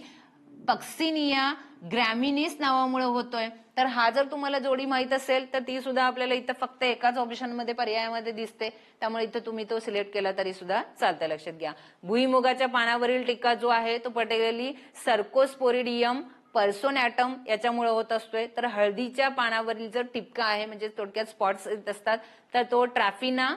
पक्सिनिया ग्रॅमिनिस नावामुळे होतोय, तर हा जर तुम्हाला जोडी माहित असेल तर ती सुद्धा आपल्याला इथं फक्त एकाच ऑप्शन मध्ये पर्यायामध्ये दिसते. त्यामुळे इथं तुम्ही तो सिलेक्ट केला तरी सुद्धा चालतं. लक्षात घ्या. भुईमुगाच्या पानावरील टिक्का जो आहे तो पर्टिक्युलरली सर्कोस्पोरिडियम पर्सोनॅटम याच्यामुळे होत असतोय. तर हळदीच्या पानावरील जर टिपका आहे म्हणजे थोडक्यात स्पॉट्स येत असतात तर तो ट्रॅफिना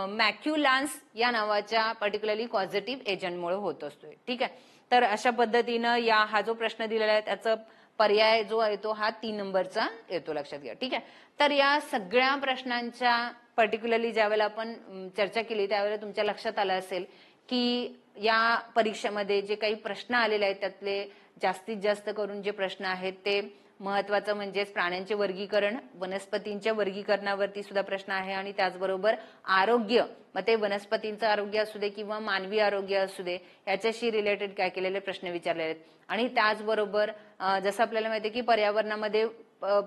मॅक्युलान्स या नावाच्या पर्टिक्युलरली कॉझिटिव्ह एजंटमुळे होत असतोय. ठीक आहे. तर अशा पद्धतीनं हा जो प्रश्न दिलेला आहे त्याचा पर्याय जो आहे तो हा 3 नंबरचा येतो. लक्षात घ्या. ठीक आहे. तर या सगळ्या प्रश्नांच्या पर्टिक्युलरली ज्यावेळेला आपण चर्चा केली त्यावेळेला तुमच्या लक्षात आलं असेल की या परीक्षेमध्ये जे काही प्रश्न आलेले आहेत त्यातले जास्तीत जास्त करून जे प्रश्न आहेत ते महत्वाचं म्हणजेच प्राण्यांचे वर्गीकरण, वनस्पतींच्या वर्गीकरणावरती सुद्धा प्रश्न आहे आणि त्याचबरोबर आरोग्य, मग ते वनस्पतींचं आरोग्य असू दे किंवा मानवी आरोग्य असू दे याच्याशी रिलेटेड काय केलेले प्रश्न विचारलेले आहेत. आणि त्याचबरोबर जसं आपल्याला माहिती आहे की पर्यावरणामध्ये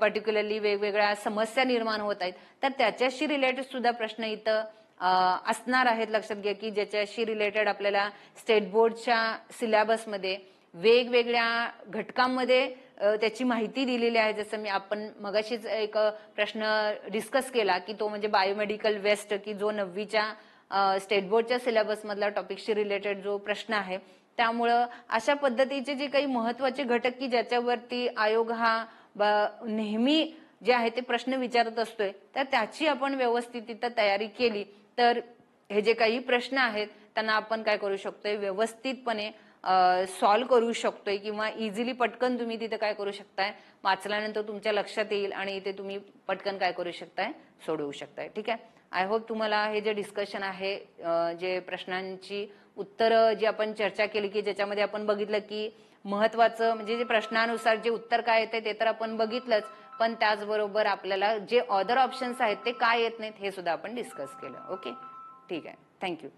पर्टिक्युलरली वेगवेगळ्या समस्या निर्माण होत आहेत तर त्याच्याशी रिलेटेड सुद्धा प्रश्न इथं असणार आहेत. लक्षात घ्या की ज्याच्याशी रिलेटेड आपल्याला स्टेट बोर्डच्या सिलेबसमध्ये वेगवेगळ्या घटकांमध्ये त्याची माहिती दिलेली आहे. जसं आपण मगाशीच एक प्रश्न डिस्कस केला की तो म्हणजे बायोमेडिकल वेस्ट, की जो 9वीच्या स्टेट बोर्डच्या सिलेबस मधला टॉपिकशी रिलेटेड जो प्रश्न आहे. त्यामुळं अशा पद्धतीचे जे काही महत्वाचे घटक की ज्याच्यावरती आयोग हा नेहमी जे आहे ते प्रश्न विचारत असतोय तर त्याची आपण व्यवस्थित तिथं तयारी केली तर हे जे काही प्रश्न आहेत त्यांना आपण काय करू शकतोय, व्यवस्थितपणे सॉल्व्ह करू शकतोय किंवा इझिली पटकन तुम्ही तिथे काय करू शकताय, वाचल्यानंतर तुमच्या लक्षात येईल आणि इथे तुम्ही पटकन काय करू शकताय, सोडवू शकताय. ठीक आहे. आय होप तुम्हाला हे जे डिस्कशन आहे, जे प्रश्नांची उत्तरं जी आपण चर्चा केली की ज्याच्यामध्ये आपण बघितलं की महत्वाचं म्हणजे जे प्रश्नानुसार जे उत्तर काय येते ते तर आपण बघितलंच, पण त्याचबरोबर आपल्याला जे अदर ऑप्शन्स आहेत ते काय येत नाहीत हे सुद्धा आपण डिस्कस केलं. ओके. ठीक आहे. थँक्यू.